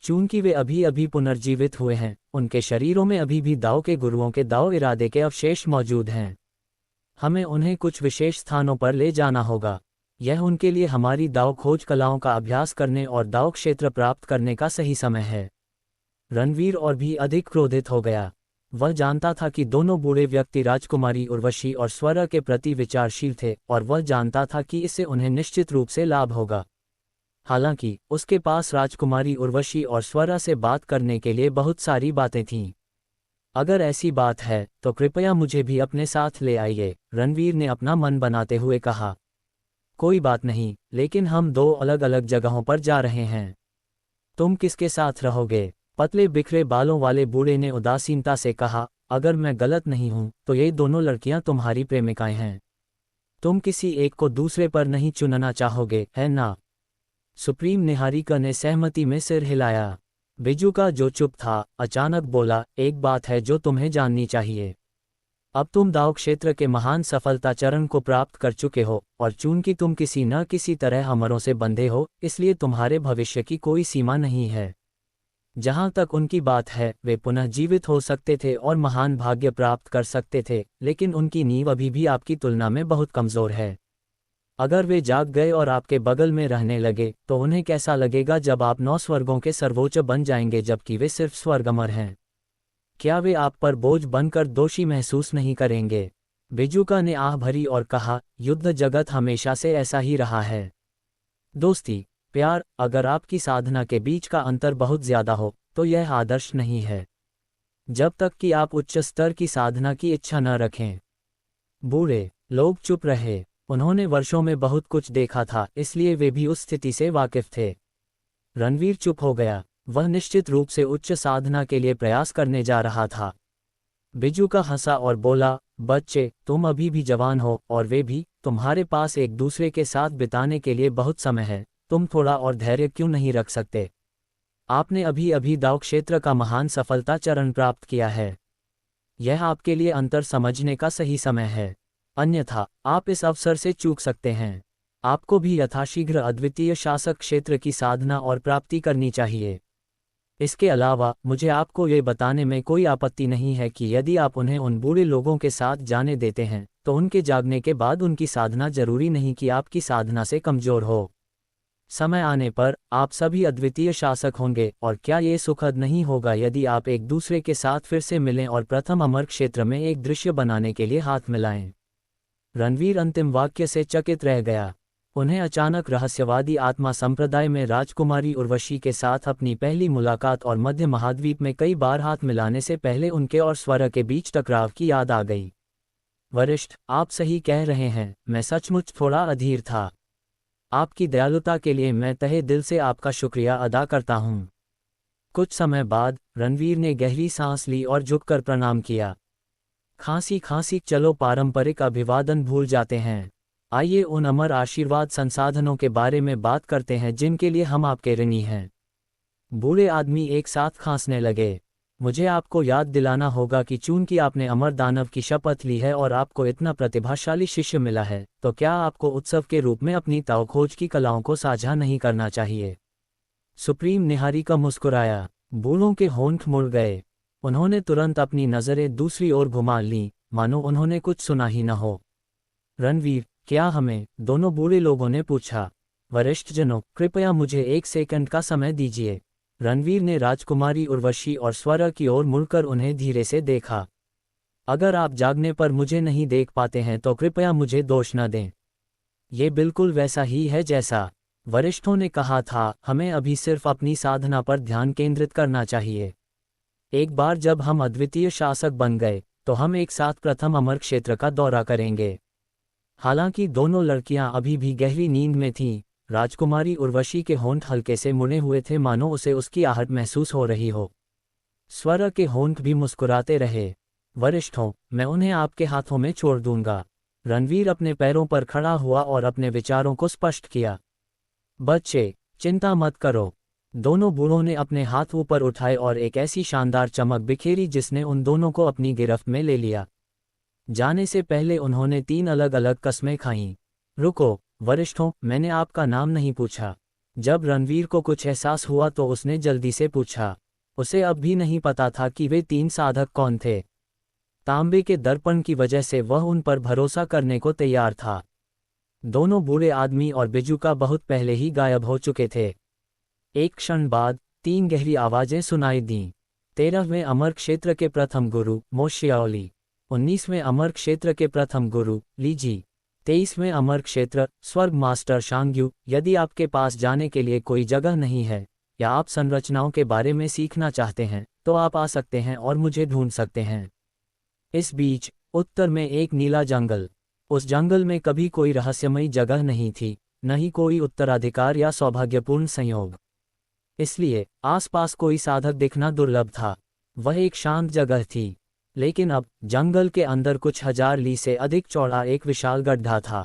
चूंकि वे अभी अभी पुनर्जीवित हुए हैं, उनके शरीरों में अभी भी दाव के गुरुओं के दाव इरादे के अवशेष मौजूद हैं। हमें उन्हें कुछ विशेष स्थानों पर ले जाना होगा। यह उनके लिए हमारी दाव खोज कलाओं का अभ्यास करने और दाव क्षेत्र प्राप्त करने का सही समय है। रणवीर और भी अधिक क्रोधित हो गया। वह जानता था कि दोनों बूढ़े व्यक्ति राजकुमारी उर्वशी और स्वरा के प्रति विचारशील थे, और वह जानता था कि इससे उन्हें निश्चित रूप से लाभ होगा। हालांकि उसके पास राजकुमारी उर्वशी और स्वरा से बात करने के लिए बहुत सारी बातें थीं। अगर ऐसी बात है तो कृपया मुझे भी अपने साथ ले आइए, रणवीर ने अपना मन बनाते हुए कहा। कोई बात नहीं, लेकिन हम दो अलग अलग जगहों पर जा रहे हैं। तुम किसके साथ रहोगे? पतले बिखरे बालों वाले बूढ़े ने उदासीनता से कहा, अगर मैं गलत नहीं हूं तो ये दोनों लड़कियां तुम्हारी प्रेमिकाएं हैं। तुम किसी एक को दूसरे पर नहीं चुनना चाहोगे, है ना? सुप्रीम निहारिका ने सहमति में सिर हिलाया। बिजुका, जो चुप था, अचानक बोला, एक बात है जो तुम्हें जाननी चाहिए। अब तुम दाव क्षेत्र के महान सफलता चरण को प्राप्त कर चुके हो, और चूंकि तुम किसी न किसी तरह अमरों से बंधे हो, इसलिए तुम्हारे भविष्य की कोई सीमा नहीं है। जहां तक उनकी बात है, वे पुनः जीवित हो सकते थे और महान भाग्य प्राप्त कर सकते थे, लेकिन उनकी नींव अभी भी आपकी तुलना में बहुत कमजोर है। अगर वे जाग गए और आपके बगल में रहने लगे तो उन्हें कैसा लगेगा जब आप 9 स्वर्गों के सर्वोच्च बन जाएंगे जबकि वे सिर्फ स्वर्गमर हैं? क्या वे आप पर बोझ बनकर दोषी महसूस नहीं करेंगे? बिजुका ने आह भरी और कहा, युद्ध जगत हमेशा से ऐसा ही रहा है। दोस्ती, प्यार, अगर आपकी साधना के बीच का अंतर बहुत ज्यादा हो तो यह आदर्श नहीं है, जब तक कि आप उच्च स्तर की साधना की इच्छा न रखें। बूढ़े लोग चुप रहे। उन्होंने वर्षों में बहुत कुछ देखा था, इसलिए वे भी उस स्थिति से वाकिफ थे। रणवीर चुप हो गया। वह निश्चित रूप से उच्च साधना के लिए प्रयास करने जा रहा था। बिजुका हंसा और बोला, बच्चे, तुम अभी भी जवान हो और वे भी, तुम्हारे पास एक दूसरे के साथ बिताने के लिए बहुत समय है। तुम थोड़ा और धैर्य क्यों नहीं रख सकते? आपने अभी अभी दाव क्षेत्र का महान सफलता चरण प्राप्त किया है। यह आपके लिए अंतर समझने का सही समय है, अन्यथा आप इस अवसर से चूक सकते हैं। आपको भी यथाशीघ्र अद्वितीय शासक क्षेत्र की साधना और प्राप्ति करनी चाहिए। इसके अलावा मुझे आपको ये बताने में कोई आपत्ति नहीं है कि यदि आप उन्हें उन बूढ़े लोगों के साथ जाने देते हैं तो उनके जागने के बाद उनकी साधना जरूरी नहीं कि आपकी साधना से कमजोर हो। समय आने पर आप सभी अद्वितीय शासक होंगे, और क्या ये सुखद नहीं होगा यदि आप एक दूसरे के साथ फिर से मिलें और प्रथम अमर क्षेत्र में एक दृश्य बनाने के लिए हाथ मिलाएं? रणवीर अंतिम वाक्य से चकित रह गया। उन्हें अचानक रहस्यवादी आत्मा संप्रदाय में राजकुमारी उर्वशी के साथ अपनी पहली मुलाकात और मध्य महाद्वीप में कई बार हाथ मिलाने से पहले उनके और स्वर के बीच टकराव की याद आ गई। वरिष्ठ, आप सही कह रहे हैं, मैं सचमुच थोड़ा अधीर था। आपकी दयालुता के लिए मैं तहे दिल से आपका शुक्रिया अदा करता हूँ। कुछ समय बाद रणवीर ने गहरी सांस ली और झुककर प्रणाम किया। खांसी खांसी, चलो पारंपरिक अभिवादन भूल जाते हैं। आइए उन अमर आशीर्वाद संसाधनों के बारे में बात करते हैं जिनके लिए हम आपके ऋणी हैं। बूढ़े आदमी एक साथ खांसने लगे। मुझे आपको याद दिलाना होगा कि चूंकि आपने अमर दानव की शपथ ली है और आपको इतना प्रतिभाशाली शिष्य मिला है, तो क्या आपको उत्सव के रूप में अपनी ताव खोज की कलाओं को साझा नहीं करना चाहिए? सुप्रीम निहारिका मुस्कुराया। बूढ़ों के होंठ मुड़ गए। उन्होंने तुरंत अपनी नजरें दूसरी ओर घुमा लीं, मानो उन्होंने कुछ सुना ही न हो। रणवीर, क्या हमें? दोनों बूढ़े लोगों ने पूछा। वरिष्ठ जनों, कृपया मुझे 1 सेकंड का समय दीजिए। रणवीर ने राजकुमारी उर्वशी और स्वरा की ओर मुड़कर उन्हें धीरे से देखा। अगर आप जागने पर मुझे नहीं देख पाते हैं तो कृपया मुझे दोष न दें। ये बिल्कुल वैसा ही है जैसा वरिष्ठों ने कहा था, हमें अभी सिर्फ अपनी साधना पर ध्यान केंद्रित करना चाहिए। एक बार जब हम अद्वितीय शासक बन गए तो हम एक साथ प्रथम अमर क्षेत्र का दौरा करेंगे। हालांकि दोनों लड़कियां अभी भी गहरी नींद में थीं। राजकुमारी उर्वशी के होंठ हल्के से मुड़े हुए थे, मानो उसे उसकी आहट महसूस हो रही हो। स्वर के होंठ भी मुस्कुराते रहे। वरिष्ठों, मैं उन्हें आपके हाथों में छोड़ दूंगा। रणवीर अपने पैरों पर खड़ा हुआ और अपने विचारों को स्पष्ट किया। बच्चे, चिंता मत करो। दोनों बूढ़ों ने अपने हाथ ऊपर उठाए और एक ऐसी शानदार चमक बिखेरी जिसने उन दोनों को अपनी गिरफ्त में ले लिया। जाने से पहले उन्होंने 3 अलग अलग कस्में खाईं। रुको वरिष्ठों, मैंने आपका नाम नहीं पूछा। जब रणवीर को कुछ एहसास हुआ तो उसने जल्दी से पूछा। उसे अब भी नहीं पता था कि वे 3 साधक कौन थे। तांबे के दर्पण की वजह से वह उन पर भरोसा करने को तैयार था। दोनों बूढ़े आदमी और बिजुका बहुत पहले ही गायब हो चुके थे। एक क्षण बाद 3 गहरी आवाजें सुनाई दीं। 13वें अमर क्षेत्र के प्रथम गुरु मोशियाओली, 19वें अमर क्षेत्र के प्रथम गुरु लीजी, 23वें अमर क्षेत्र स्वर्ग मास्टर शांग्यू। यदि आपके पास जाने के लिए कोई जगह नहीं है या आप संरचनाओं के बारे में सीखना चाहते हैं तो आप आ सकते हैं और मुझे ढूंढ सकते हैं। इस बीच उत्तर में एक नीला जंगल। उस जंगल में कभी कोई रहस्यमयी जगह नहीं थी, न ही कोई उत्तराधिकार या सौभाग्यपूर्ण संयोग। इसलिए आसपास कोई साधक दिखना दुर्लभ था। वह एक शांत जगह थी। लेकिन अब जंगल के अंदर कुछ 1000 ली से अधिक चौड़ा एक विशाल गड्ढा था।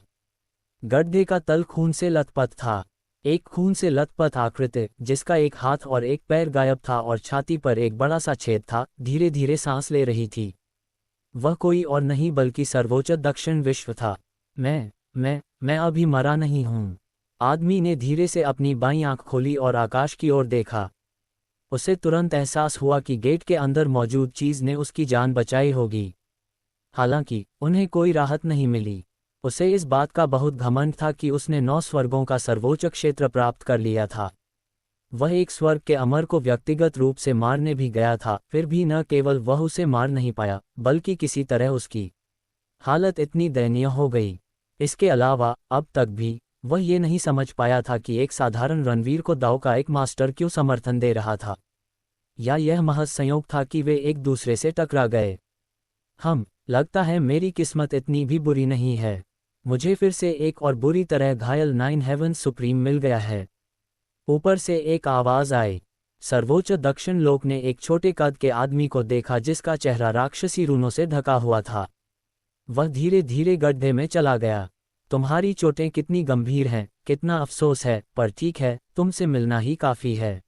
गड्ढे का तल खून से लथपथ था। एक खून से लथपथ आकृति जिसका एक हाथ और एक पैर गायब था और छाती पर एक बड़ा सा छेद था, धीरे धीरे सांस ले रही थी। वह कोई और नहीं बल्कि सर्वोच्च दक्षिण विश्व था। मैं अभी मरा नहीं हूं। आदमी ने धीरे से अपनी बाईं आंख खोली और आकाश की ओर देखा। उसे तुरंत एहसास हुआ कि गेट के अंदर मौजूद चीज ने उसकी जान बचाई होगी। हालांकि उन्हें कोई राहत नहीं मिली। उसे इस बात का बहुत घमंड था कि उसने 9 स्वर्गों का सर्वोच्च क्षेत्र प्राप्त कर लिया था। वह एक स्वर्ग के अमर को व्यक्तिगत रूप से मारने भी गया था, फिर भी न केवल वह उसे मार नहीं पाया बल्कि किसी तरह उसकी हालत इतनी दयनीय हो गई। इसके अलावा अब तक भी वह ये नहीं समझ पाया था कि एक साधारण रणवीर को दाव का एक मास्टर क्यों समर्थन दे रहा था, या यह महज संयोग था कि वे एक दूसरे से टकरा गए। लगता है मेरी किस्मत इतनी भी बुरी नहीं है। मुझे फिर से एक और बुरी तरह घायल 9 हेवन सुप्रीम मिल गया है। ऊपर से एक आवाज आई। सर्वोच्च दक्षिण लोक ने एक छोटे कद के आदमी को देखा जिसका चेहरा राक्षसी रूनों से ढका हुआ था। वह धीरे धीरे गड्ढे में चला गया। तुम्हारी चोटें कितनी गंभीर हैं, कितना अफसोस है, पर ठीक है, तुमसे मिलना ही काफी है।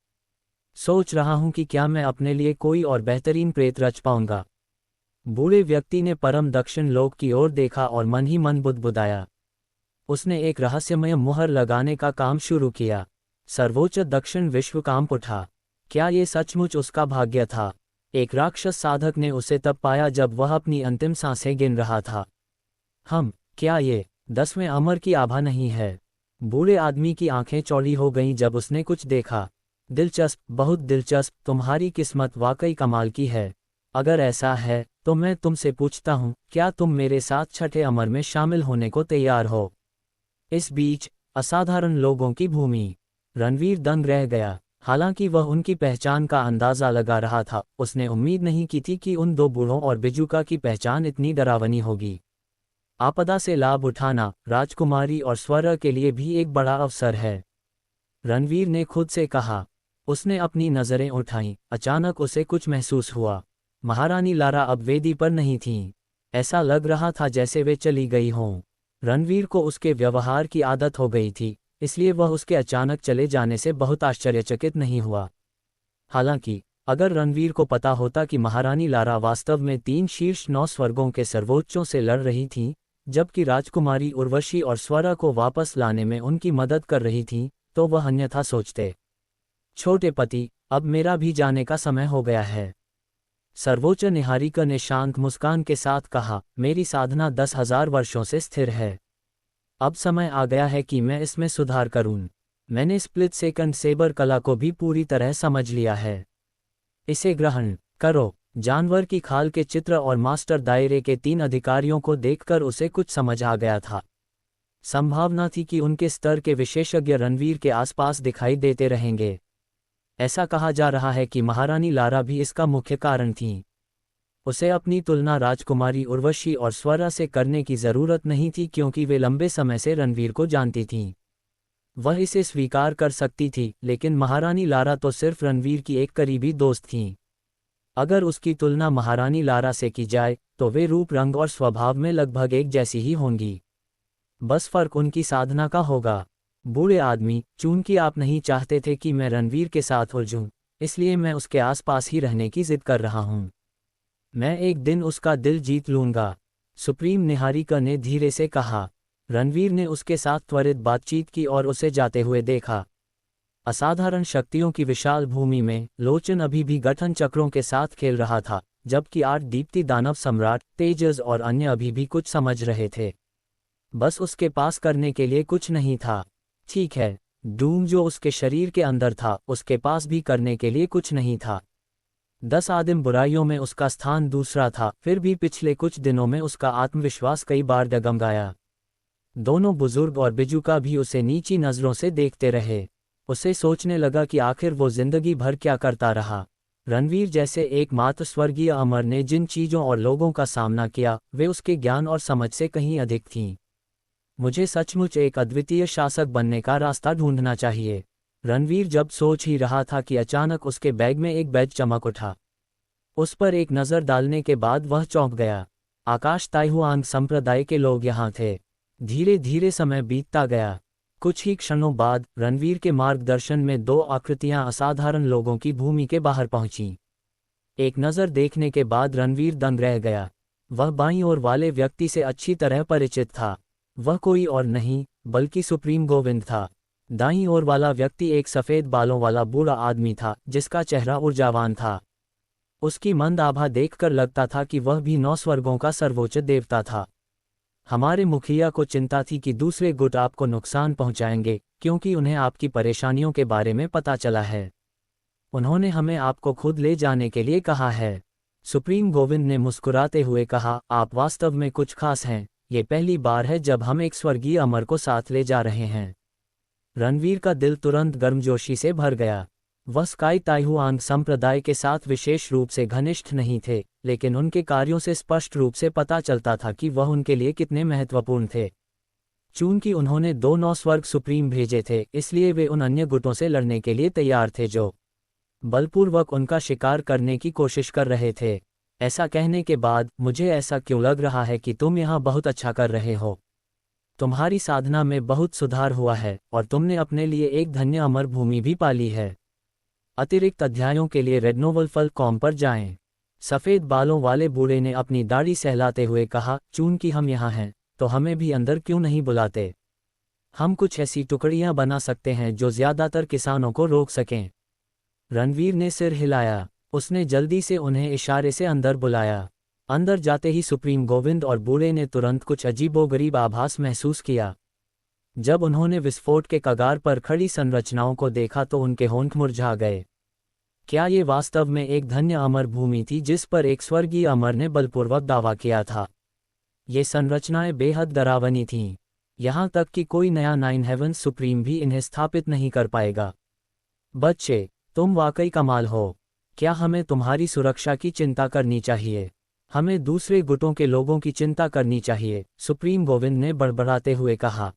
सोच रहा हूं कि क्या मैं अपने लिए कोई और बेहतरीन प्रेत रच पाऊंगा। बूढ़े व्यक्ति ने परम दक्षिण लोक की ओर देखा और मन ही मन बुदबुदाया। उसने एक रहस्यमय मुहर लगाने का काम शुरू किया। सर्वोच्च दक्षिण विश्व कांप उठा। क्या ये सचमुच उसका भाग्य था? एक राक्षस साधक ने उसे तब पाया जब वह अपनी अंतिम सांसें गिन रहा था। क्या ये 10वें अमर की आभा नहीं है? बूढ़े आदमी की आंखें चौड़ी हो गईं जब उसने कुछ देखा। दिलचस्प, बहुत दिलचस्प। तुम्हारी किस्मत वाकई कमाल की है। अगर ऐसा है तो मैं तुमसे पूछता हूँ, क्या तुम मेरे साथ 6ठे अमर में शामिल होने को तैयार हो? इस बीच असाधारण लोगों की भूमि। रणवीर दंग रह गया। हालांकि वह उनकी पहचान का अंदाजा लगा रहा था, उसने उम्मीद नहीं की थी कि उन 2 बूढ़ों और बिजुका की पहचान इतनी डरावनी होगी। आपदा से लाभ उठाना राजकुमारी और स्वर के लिए भी एक बड़ा अवसर है, रणवीर ने खुद से कहा। उसने अपनी नजरें उठाईं। अचानक उसे कुछ महसूस हुआ। महारानी लारा अब वेदी पर नहीं थीं। ऐसा लग रहा था जैसे वे चली गई हों। रणवीर को उसके व्यवहार की आदत हो गई थी, इसलिए वह उसके अचानक चले जाने से बहुत आश्चर्यचकित नहीं हुआ। हालांकि अगर रणवीर को पता होता कि महारानी लारा वास्तव में 3 शीर्ष 9 स्वर्गों के सर्वोच्चों से लड़ रही थीं, जबकि राजकुमारी उर्वशी और स्वरा को वापस लाने में उनकी मदद कर रही थीं, तो वह अन्यथा सोचते। छोटे पति, अब मेरा भी जाने का समय हो गया है। सर्वोच्च निहारिका ने शांत मुस्कान के साथ कहा, मेरी साधना 10,000 वर्षों से स्थिर है। अब समय आ गया है कि मैं इसमें सुधार करूं। मैंने स्प्लिट सेकंड सेबर कला को भी पूरी तरह समझ लिया है। इसे ग्रहण करो। जानवर की खाल के चित्र और मास्टर दायरे के 3 अधिकारियों को देखकर उसे कुछ समझ आ गया था। संभावना थी कि उनके स्तर के विशेषज्ञ रणवीर के आसपास दिखाई देते रहेंगे। ऐसा कहा जा रहा है कि महारानी लारा भी इसका मुख्य कारण थीं। उसे अपनी तुलना राजकुमारी उर्वशी और स्वरा से करने की जरूरत नहीं थी, क्योंकि वे लंबे समय से रणवीर को जानती थीं। वह इसे स्वीकार कर सकती थी, लेकिन महारानी लारा तो सिर्फ रणवीर की एक करीबी दोस्त थीं। अगर उसकी तुलना महारानी लारा से की जाए तो वे रूप, रंग और स्वभाव में लगभग एक जैसी ही होंगी। बस फर्क उनकी साधना का होगा। बूढ़े आदमी, चूंकि आप नहीं चाहते थे कि मैं रणवीर के साथ उलझूं, इसलिए मैं उसके आसपास ही रहने की जिद कर रहा हूं। मैं एक दिन उसका दिल जीत लूंगा, सुप्रीम निहारिका ने धीरे से कहा। रणवीर ने उसके साथ त्वरित बातचीत की और उसे जाते हुए देखा। असाधारण शक्तियों की विशाल भूमि में लोचन अभी भी गठन चक्रों के साथ खेल रहा था, जबकि 8 दीप्ति दानव सम्राट, तेजस और अन्य अभी भी कुछ समझ रहे थे। बस उसके पास करने के लिए कुछ नहीं था। ठीक है, डूम जो उसके शरीर के अंदर था, उसके पास भी करने के लिए कुछ नहीं था। 10 आदिम बुराइयों में उसका स्थान दूसरा था, फिर भी पिछले कुछ दिनों में उसका आत्मविश्वास कई बार डगमगाया। दोनों बुजुर्ग और बिजुका भी उसे नीची नजरों से देखते रहे। उसे सोचने लगा कि आखिर वो जिंदगी भर क्या करता रहा। रणवीर जैसे एकमात्र स्वर्गीय अमर ने जिन चीजों और लोगों का सामना किया, वे उसके ज्ञान और समझ से कहीं अधिक थीं। मुझे सचमुच एक अद्वितीय शासक बनने का रास्ता ढूंढना चाहिए। रणवीर जब सोच ही रहा था कि अचानक उसके बैग में एक बैज चमक उठा। उस पर एक नज़र डालने के बाद वह चौंक गया। आकाश ताइहुआन संप्रदाय के लोग यहाँ थे। धीरे धीरे समय बीतता गया। कुछ ही क्षणों बाद रणवीर के मार्गदर्शन में 2 आकृतियां असाधारण लोगों की भूमि के बाहर पहुंचीं। एक नज़र देखने के बाद रणवीर दंग रह गया। वह बाईं ओर वाले व्यक्ति से अच्छी तरह परिचित था। वह कोई और नहीं बल्कि सुप्रीम गोविंद था। दाईं ओर वाला व्यक्ति एक सफ़ेद बालों वाला बूढ़ा आदमी था, जिसका चेहरा ऊर्जावान था। उसकी मंद आभा देखकर लगता था कि वह भी 9 स्वर्गों का सर्वोच्च देवता था। हमारे मुखिया को चिंता थी कि दूसरे गुट आपको नुकसान पहुंचाएंगे, क्योंकि उन्हें आपकी परेशानियों के बारे में पता चला है। उन्होंने हमें आपको खुद ले जाने के लिए कहा है। सुप्रीम गोविंद ने मुस्कुराते हुए कहा, आप वास्तव में कुछ खास हैं। ये पहली बार है जब हम एक स्वर्गीय अमर को साथ ले जा रहे हैं। रणवीर का दिल तुरंत गर्मजोशी से भर गया। वह स्काई ताइहुआन संप्रदाय के साथ विशेष रूप से घनिष्ठ नहीं थे, लेकिन उनके कार्यों से स्पष्ट रूप से पता चलता था कि वह उनके लिए कितने महत्वपूर्ण थे। चूंकि उन्होंने 2 9 स्वर्ग सुप्रीम भेजे थे, इसलिए वे उन अन्य गुटों से लड़ने के लिए तैयार थे जो बलपूर्वक उनका शिकार करने की कोशिश कर रहे थे। ऐसा कहने के बाद मुझे ऐसा क्यों लग रहा है कि तुम यहाँ बहुत अच्छा कर रहे हो। तुम्हारी साधना में बहुत सुधार हुआ है और तुमने अपने लिए एक धन्य अमर भूमि भी पाली है। अतिरिक्त अध्यायों के लिए rednovelful.com पर जाएं। सफ़ेद बालों वाले बूढ़े ने अपनी दाढ़ी सहलाते हुए कहा, चूंकि हम यहाँ हैं तो हमें भी अंदर क्यों नहीं बुलाते। हम कुछ ऐसी टुकड़ियाँ बना सकते हैं जो ज़्यादातर किसानों को रोक सकें। रणवीर ने सिर हिलाया। उसने जल्दी से उन्हें इशारे से अंदर बुलाया। अंदर जाते ही सुप्रीम गोविंद और बूढ़े ने तुरंत कुछ अजीबोगरीब आभास महसूस किया। जब उन्होंने विस्फोट के कगार पर खड़ी संरचनाओं को देखा तो उनके होंठ मुरझा गए। क्या ये वास्तव में एक धन्य अमर भूमि थी जिस पर एक स्वर्गीय अमर ने बलपूर्वक दावा किया था। ये संरचनाएं बेहद डरावनी थीं, यहाँ तक कि कोई नया 9 हेवन सुप्रीम भी इन्हें स्थापित नहीं कर पाएगा। बच्चे, तुम वाकई कमाल हो। क्या हमें तुम्हारी सुरक्षा की चिंता करनी चाहिए? हमें दूसरे गुटों के लोगों की चिंता करनी चाहिए, सुप्रीम गोविंद ने बड़बड़ाते हुए कहा।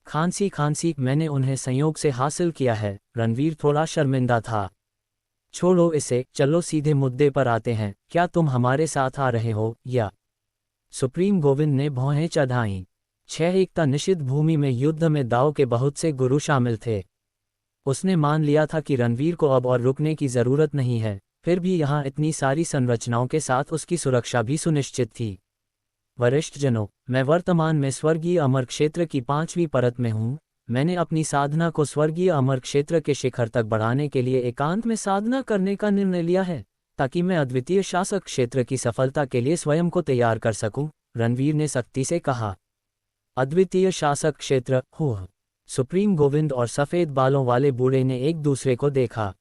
खांसी मैंने उन्हें संयोग से हासिल किया है। रणवीर थोड़ा शर्मिंदा था। छोड़ो इसे, चलो सीधे मुद्दे पर आते हैं। क्या तुम हमारे साथ आ रहे हो या? सुप्रीम गोविंद ने भौहें चढ़ाईं। 6 एकता निषिद्ध भूमि में युद्ध में दाव के बहुत से गुरु शामिल थे। उसने मान लिया था कि रणवीर को अब और रुकने की जरूरत नहीं है, फिर भी यहाँ इतनी सारी संरचनाओं के साथ उसकी सुरक्षा भी सुनिश्चित थी। वरिष्ठजनों, मैं वर्तमान में स्वर्गीय अमर क्षेत्र की 5वीं परत में हूँ। मैंने अपनी साधना को स्वर्गीय अमर क्षेत्र के शिखर तक बढ़ाने के लिए एकांत में साधना करने का निर्णय लिया है, ताकि मैं अद्वितीय शासक क्षेत्र की सफलता के लिए स्वयं को तैयार कर सकूं, रणवीर ने सख्ती से कहा। अद्वितीय शासक क्षेत्र, हुआ। सुप्रीम गोविंद और सफ़ेद बालों वाले बूढ़े ने एक दूसरे को देखा।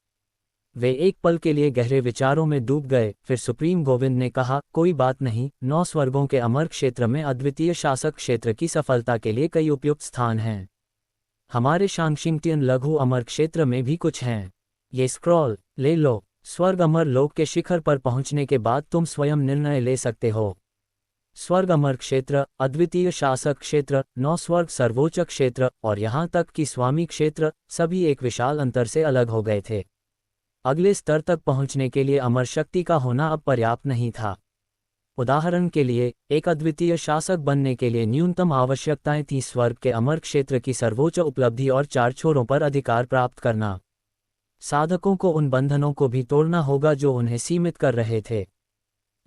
वे एक पल के लिए गहरे विचारों में डूब गए, फिर सुप्रीम गोविंद ने कहा, कोई बात नहीं, 9 स्वर्गों के अमर क्षेत्र में अद्वितीय शासक क्षेत्र की सफलता के लिए कई उपयुक्त स्थान हैं। हमारे शांगशिंगटियन लघु अमर क्षेत्र में भी कुछ हैं। ये स्क्रॉल ले लो। स्वर्ग अमर लोक के शिखर पर पहुंचने के बाद तुम स्वयं निर्णय ले सकते हो। स्वर्ग अमर क्षेत्र, अद्वितीय शासक क्षेत्र, 9 स्वर्ग सर्वोच्च क्षेत्र और यहाँ तक कि स्वामी क्षेत्र, सभी एक विशाल अंतर से अलग हो गए थे। अगले स्तर तक पहुंचने के लिए अमर शक्ति का होना अब पर्याप्त नहीं था। उदाहरण के लिए, एक अद्वितीय शासक बनने के लिए न्यूनतम आवश्यकताएं थीं स्वर्ग के अमर क्षेत्र की सर्वोच्च उपलब्धि और 4 छोरों पर अधिकार प्राप्त करना। साधकों को उन बंधनों को भी तोड़ना होगा जो उन्हें सीमित कर रहे थे।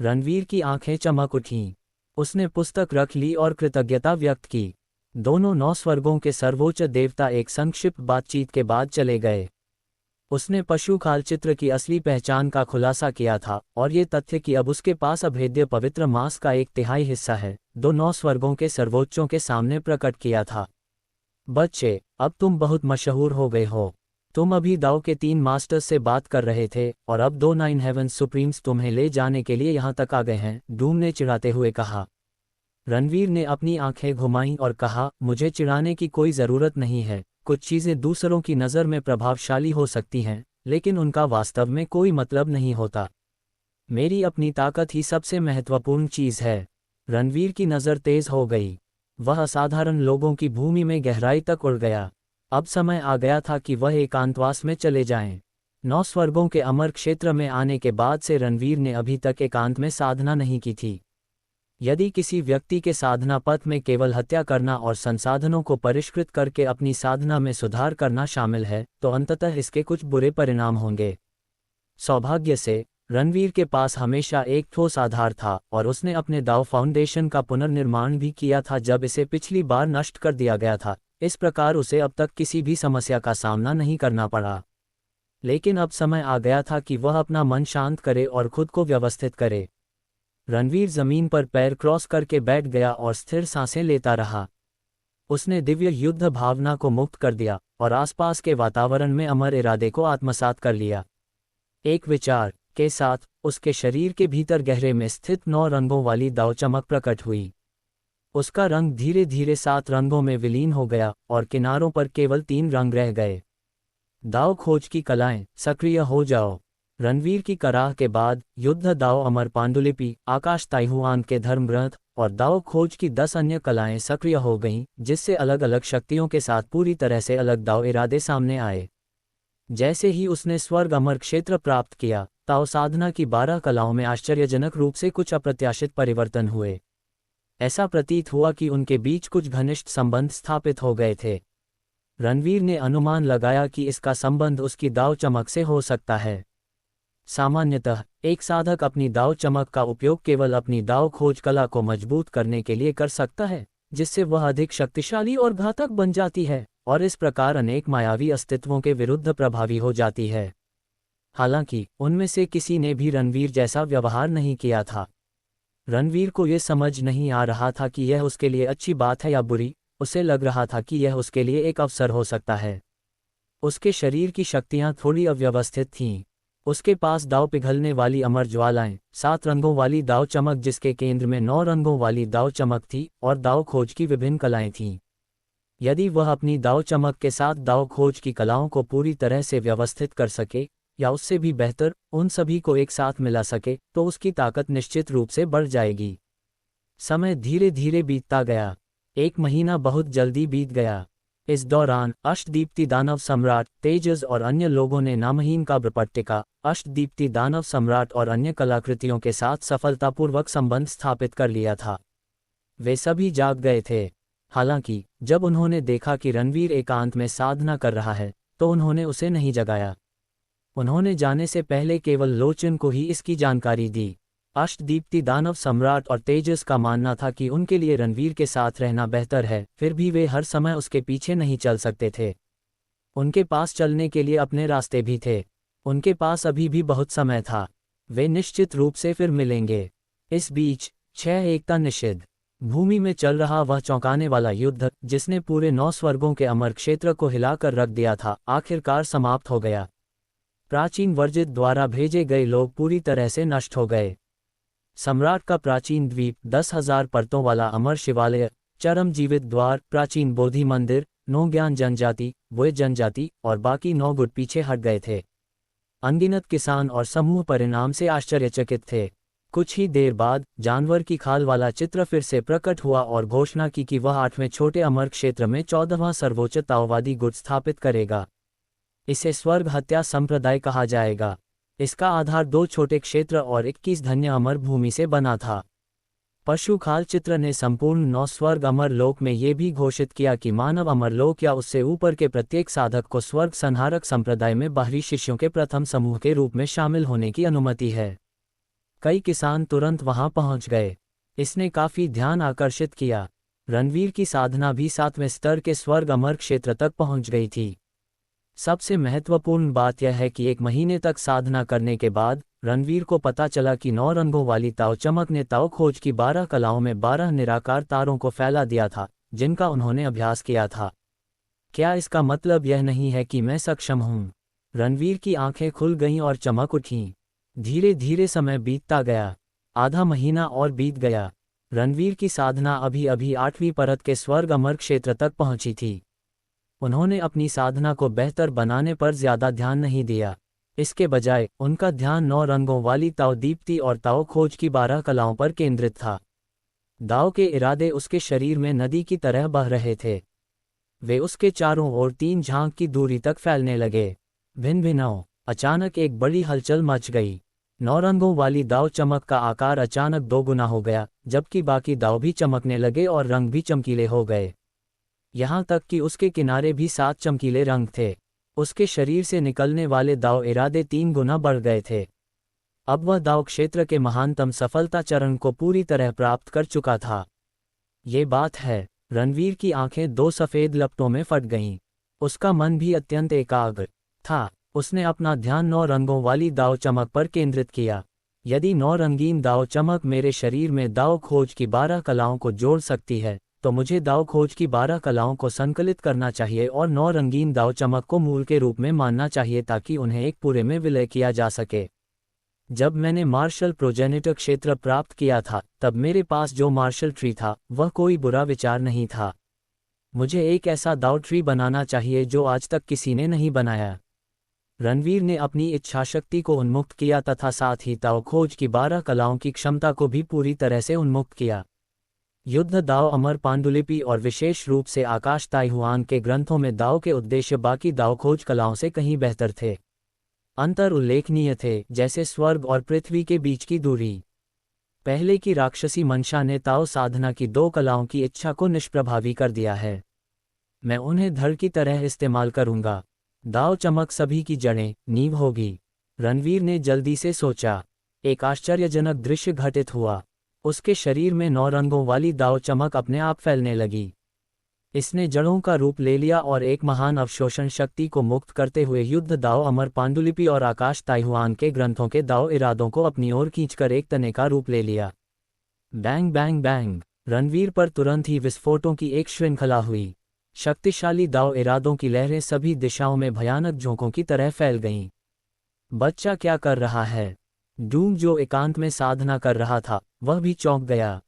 रणवीर की आंखें चमक उठीं। उसने पुस्तक रख ली और कृतज्ञता व्यक्त की। दोनों 9 स्वर्गों के सर्वोच्च देवता एक संक्षिप्त बातचीत के बाद चले गए। उसने पशु खाल चित्र की असली पहचान का खुलासा किया था और ये तथ्य कि अब उसके पास अभेद्य पवित्र मांस का 1/3 हिस्सा है, 9 स्वर्गों के सर्वोच्चों के सामने प्रकट किया था। बच्चे, अब तुम बहुत मशहूर हो गए हो। तुम अभी दाओ के 3 मास्टर्स से बात कर रहे थे और अब 2 9 हेवंस सुप्रीम्स तुम्हें ले जाने के लिए यहाँ तक आ गए हैं, डूम ने चिढ़ाते हुए कहा। रणवीर ने अपनी आंखें घुमाईं और कहा, मुझे चिढ़ाने की कोई ज़रूरत नहीं है। कुछ चीज़ें दूसरों की नज़र में प्रभावशाली हो सकती हैं, लेकिन उनका वास्तव में कोई मतलब नहीं होता। मेरी अपनी ताकत ही सबसे महत्वपूर्ण चीज़ है। रणवीर की नज़र तेज हो गई। वह असाधारण लोगों की भूमि में गहराई तक उड़ गया। अब समय आ गया था कि वह एकांतवास में चले जाएं। 9 स्वर्गों के अमर क्षेत्र में आने के बाद से रणवीर ने अभी तक एकांत में साधना नहीं की थी। यदि किसी व्यक्ति के साधना पथ में केवल हत्या करना और संसाधनों को परिष्कृत करके अपनी साधना में सुधार करना शामिल है, तो अंततः इसके कुछ बुरे परिणाम होंगे। सौभाग्य से, रणवीर के पास हमेशा एक ठोस आधार था और उसने अपने दाव फाउंडेशन का पुनर्निर्माण भी किया था जब इसे पिछली बार नष्ट कर दिया गया था। इस प्रकार उसे अब तक किसी भी समस्या का सामना नहीं करना पड़ा। लेकिन अब समय आ गया था कि वह अपना मन शांत करे और खुद को व्यवस्थित करे। रणवीर जमीन पर पैर क्रॉस करके बैठ गया और स्थिर सांसें लेता रहा। उसने दिव्य युद्ध भावना को मुक्त कर दिया और आसपास के वातावरण में अमर इरादे को आत्मसात कर लिया। एक विचार के साथ उसके शरीर के भीतर गहरे में स्थित 9 रंगों वाली दाव चमक प्रकट हुई। उसका रंग धीरे धीरे 7 रंगों में विलीन हो गया और किनारों पर केवल 3 रंग रह गए। दाव खोज की कलाएं, सक्रिय हो जाओ। रणवीर की कराह के बाद युद्ध दाव अमर पांडुलिपि, आकाश ताइहुआन के धर्म ग्रंथ और दाव खोज की 10 अन्य कलाएं सक्रिय हो गईं, जिससे अलग अलग शक्तियों के साथ पूरी तरह से अलग दाव इरादे सामने आए। जैसे ही उसने स्वर्ग अमर क्षेत्र प्राप्त किया, ताओ साधना की 12 कलाओं में आश्चर्यजनक रूप से कुछ अप्रत्याशित परिवर्तन हुए। ऐसा प्रतीत हुआ कि उनके बीच कुछ घनिष्ठ संबंध स्थापित हो गए थे। रणवीर ने अनुमान लगाया कि इसका संबंध उसकी दाव चमक से हो सकता है। सामान्यतः एक साधक अपनी दाव चमक का उपयोग केवल अपनी दाव खोज कला को मजबूत करने के लिए कर सकता है, जिससे वह अधिक शक्तिशाली और घातक बन जाती है और इस प्रकार अनेक मायावी अस्तित्वों के विरुद्ध प्रभावी हो जाती है। हालांकि उनमें से किसी ने भी रणवीर जैसा व्यवहार नहीं किया था। रणवीर को यह समझ नहीं आ रहा था कि यह उसके लिए अच्छी बात है या बुरी। उसे लग रहा था कि यह उसके लिए एक अवसर हो सकता है। उसके शरीर की शक्तियां थोड़ी अव्यवस्थित थीं। उसके पास दाव पिघलने वाली अमर ज्वालाएं, 7 रंगों वाली दाव चमक जिसके केंद्र में 9 रंगों वाली दाव चमक थी और दाव खोज की विभिन्न कलाएं थीं। यदि वह अपनी दाव चमक के साथ दाव खोज की कलाओं को पूरी तरह से व्यवस्थित कर सके, या उससे भी बेहतर उन सभी को एक साथ मिला सके, तो उसकी ताकत निश्चित रूप से बढ़ जाएगी। समय धीरे धीरे बीतता गया। 1 महीना बहुत जल्दी बीत गया। इस दौरान अष्टदीप्ति दानव सम्राट तेजस और अन्य लोगों ने नामहीन काव्यपट्टिका, अष्टदीप्ति दानव सम्राट और अन्य कलाकृतियों के साथ सफलतापूर्वक संबंध स्थापित कर लिया था। वे सभी जाग गए थे। हालांकि जब उन्होंने देखा कि रणवीर एकांत में साधना कर रहा है, तो उन्होंने उसे नहीं जगाया। उन्होंने जाने से पहले केवल लोचन को ही इसकी जानकारी दी। अष्टदीप्ति दानव सम्राट और तेजस का मानना था कि उनके लिए रणवीर के साथ रहना बेहतर है, फिर भी वे हर समय उसके पीछे नहीं चल सकते थे। उनके पास चलने के लिए अपने रास्ते भी थे। उनके पास अभी भी बहुत समय था। वे निश्चित रूप से फिर मिलेंगे। इस बीच 6 एकता निषिद्ध भूमि में चल रहा वह चौंकाने वाला युद्ध, जिसने पूरे 9 स्वर्गों के अमर क्षेत्र को हिलाकर रख दिया था, आखिरकार समाप्त हो गया। प्राचीन वर्जित द्वारा भेजे गए लोग पूरी तरह से नष्ट हो गए। सम्राट का प्राचीन द्वीप, 10,000 परतों वाला अमर शिवालय, चरम जीवित द्वार, प्राचीन बोधि मंदिर, 9 ज्ञान जनजाति, वे जनजाति और बाकी 9 गुट पीछे हट गए थे। अनगिनत किसान और समूह परिणाम से आश्चर्यचकित थे। कुछ ही देर बाद जानवर की खाल वाला चित्र फिर से प्रकट हुआ और घोषणा की कि वह 8वें छोटे अमर क्षेत्र में 14वां सर्वोच्च ताओवादी गुट स्थापित करेगा। इसे स्वर्ग हत्या संप्रदाय कहा जाएगा। इसका आधार 2 छोटे क्षेत्र और 21 धन्य अमर भूमि से बना था। पशु खाल चित्र ने संपूर्ण 9 स्वर्ग अमर लोक में ये भी घोषित किया कि मानव अमर लोक या उससे ऊपर के प्रत्येक साधक को स्वर्ग संहारक संप्रदाय में बाहरी शिष्यों के प्रथम समूह के रूप में शामिल होने की अनुमति है। कई किसान तुरंत वहां पहुंच गए। इसने काफी ध्यान आकर्षित किया। रणवीर की साधना भी 7वें स्तर के स्वर्ग अमर क्षेत्र तक पहुंच गई थी। सबसे महत्वपूर्ण बात यह है कि 1 महीने तक साधना करने के बाद रणवीर को पता चला कि 9 रंगों वाली ताओ चमक ने ताओ खोज की 12 कलाओं में 12 निराकार तारों को फैला दिया था, जिनका उन्होंने अभ्यास किया था। क्या इसका मतलब यह नहीं है कि मैं सक्षम हूं? रणवीर की आंखें खुल गईं और चमक उठीं। धीरे धीरे समय बीतता गया। आधा महीना और बीत गया। रणवीर की साधना अभी अभी 8वीं परत के स्वर्ग अमर क्षेत्र तक पहुंची थी। उन्होंने अपनी साधना को बेहतर बनाने पर ज्यादा ध्यान नहीं दिया। इसके बजाय उनका ध्यान 9 रंगों वाली ताओ दीप्ति और ताओ खोज की 12 कलाओं पर केंद्रित था। दाओ के इरादे उसके शरीर में नदी की तरह बह रहे थे। वे उसके चारों ओर 3 झांक की दूरी तक फैलने लगे। भिन्न भिन्नों। अचानक एक बड़ी हलचल मच गई। 9 रंगों वाली दाव चमक का आकार अचानक 2 गुना हो गया, जबकि बाकी दाव भी चमकने लगे और रंग भी चमकीले हो गए। यहाँ तक कि उसके किनारे भी 7 चमकीले रंग थे। उसके शरीर से निकलने वाले दाव इरादे 3 गुना बढ़ गए थे। अब वह दाव क्षेत्र के महानतम सफलता चरण को पूरी तरह प्राप्त कर चुका था। ये बात है। रणवीर की आंखें 2 सफेद लपटों में फट गईं। उसका मन भी अत्यंत एकाग्र था। उसने अपना ध्यान 9 रंगों वाली दाव चमक पर केंद्रित किया। यदि 9 रंगीन दाव चमक मेरे शरीर में दाव खोज की 12 कलाओं को जोड़ सकती है, तो मुझे दाव खोज की 12 कलाओं को संकलित करना चाहिए और 9 रंगीन दाव चमक को मूल के रूप में मानना चाहिए ताकि उन्हें एक पूरे में विलय किया जा सके। जब मैंने मार्शल प्रोजेनिटर क्षेत्र प्राप्त किया था, तब मेरे पास जो मार्शल ट्री था वह कोई बुरा विचार नहीं था। मुझे एक ऐसा दाव ट्री बनाना चाहिए जो आज तक किसी ने नहीं बनाया। रणवीर ने अपनी इच्छाशक्ति को उन्मुक्त किया तथा साथ ही ताओ खोज की 12 कलाओं की क्षमता को भी पूरी तरह से उन्मुक्त किया। युद्ध दाव अमर पांडुलिपि और विशेष रूप से आकाश ताइहुआन के ग्रंथों में दाव के उद्देश्य बाकी दाव खोज कलाओं से कहीं बेहतर थे। अंतर उल्लेखनीय थे, जैसे स्वर्ग और पृथ्वी के बीच की दूरी। पहले की राक्षसी मंशा ने ताओ साधना की 2 कलाओं की इच्छा को निष्प्रभावी कर दिया है। मैं उन्हें धड़ की तरह इस्तेमाल करूंगा। दाव चमक सभी की जड़ें, नींव होगी। रणवीर ने जल्दी से सोचा। एक आश्चर्यजनक दृश्य घटित हुआ। उसके शरीर में 9 रंगों वाली दाव चमक अपने आप फैलने लगी। इसने जड़ों का रूप ले लिया और एक महान अवशोषण शक्ति को मुक्त करते हुए युद्ध दाव अमर पांडुलिपि और आकाश ताइहुआन के ग्रंथों के दाव इरादों को अपनी ओर खींचकर एक तने का रूप ले लिया। Bang bang bang. रणवीर पर तुरंत ही विस्फोटों की एक श्रृंखला हुई। शक्तिशाली दाव इरादों की लहरें सभी दिशाओं में भयानक झोंकों की तरह फैल गईं। बच्चा क्या कर रहा है? डूम, जो एकांत में साधना कर रहा था, वह भी चौंक गया।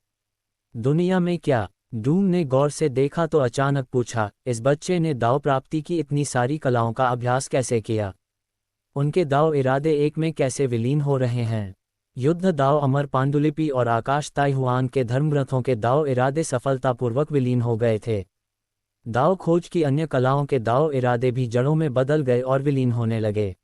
दुनिया में क्या? डूम ने गौर से देखा तो अचानक पूछा, इस बच्चे ने दाव प्राप्ति की इतनी सारी कलाओं का अभ्यास कैसे किया? उनके दाव इरादे एक में कैसे विलीन हो रहे हैं? युद्ध दाव अमर पांडुलिपि और आकाश ताइहुआन के धर्मग्रंथों के दाव इरादे सफलतापूर्वक विलीन हो गए थे। दाव खोज की अन्य कलाओं के दाव इरादे भी जड़ों में बदल गए और विलीन होने लगे।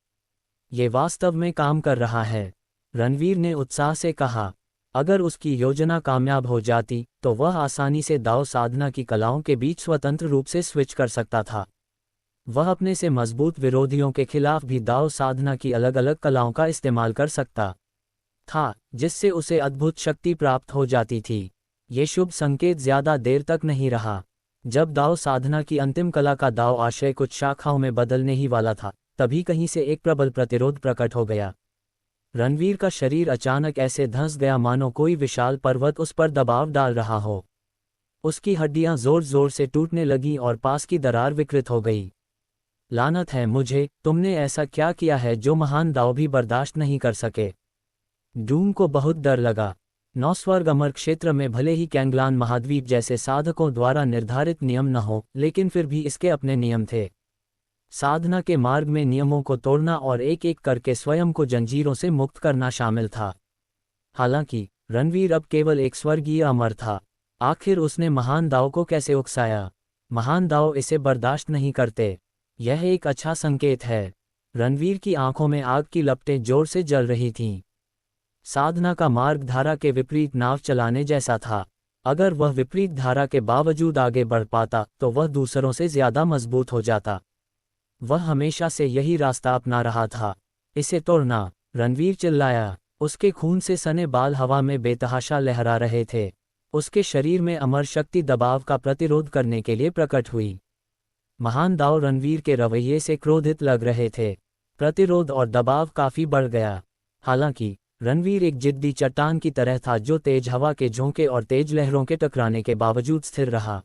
ये वास्तव में काम कर रहा है, रणवीर ने उत्साह से कहा। अगर उसकी योजना कामयाब हो जाती तो वह आसानी से दाव साधना की कलाओं के बीच स्वतंत्र रूप से स्विच कर सकता था। वह अपने से मजबूत विरोधियों के खिलाफ भी दाव साधना की अलग अलग कलाओं का इस्तेमाल कर सकता था, जिससे उसे अद्भुत शक्ति प्राप्त हो जाती थी। ये शुभ संकेत ज्यादा देर तक नहीं रहा। जब दाव साधना की अंतिम कला का दाव आशय कुछ शाखाओं में बदलने ही वाला था, तभी कहीं से एक प्रबल प्रतिरोध प्रकट हो गया। रणवीर का शरीर अचानक ऐसे धंस गया मानो कोई विशाल पर्वत उस पर दबाव डाल रहा हो। उसकी हड्डियां जोर जोर से टूटने लगीं और पास की दरार विकृत हो गई। लानत है मुझे, तुमने ऐसा क्या किया है जो महान दाव भी बर्दाश्त नहीं कर सके। डूम को बहुत डर लगा। नौस्वर्ग अमर क्षेत्र में भले ही कैंगलान महाद्वीप जैसे साधकों द्वारा निर्धारित नियम न हो, लेकिन फिर भी इसके अपने नियम थे। साधना के मार्ग में नियमों को तोड़ना और एक एक करके स्वयं को जंजीरों से मुक्त करना शामिल था। हालांकि रणवीर अब केवल एक स्वर्गीय अमर था। आखिर उसने महान दाव को कैसे उकसाया? महान दाव इसे बर्दाश्त नहीं करते। यह एक अच्छा संकेत है। रणवीर की आंखों में आग की लपटें जोर से जल रही थीं। साधना का मार्ग धारा के विपरीत नाव चलाने जैसा था। अगर वह विपरीत धारा के बावजूद आगे बढ़ पाता तो वह दूसरों से ज्यादा मजबूत हो जाता। वह हमेशा से यही रास्ता अपना रहा था। इसे तोड़ना। रणवीर चिल्लाया। उसके खून से सने बाल हवा में बेतहाशा लहरा रहे थे। उसके शरीर में अमर शक्ति दबाव का प्रतिरोध करने के लिए प्रकट हुई। महान दाव रणवीर के रवैये से क्रोधित लग रहे थे। प्रतिरोध और दबाव काफी बढ़ गया। हालांकि रणवीर एक जिद्दी चट्टान की तरह था जो तेज हवा के झोंके और तेज लहरों के टकराने के बावजूद स्थिर रहा।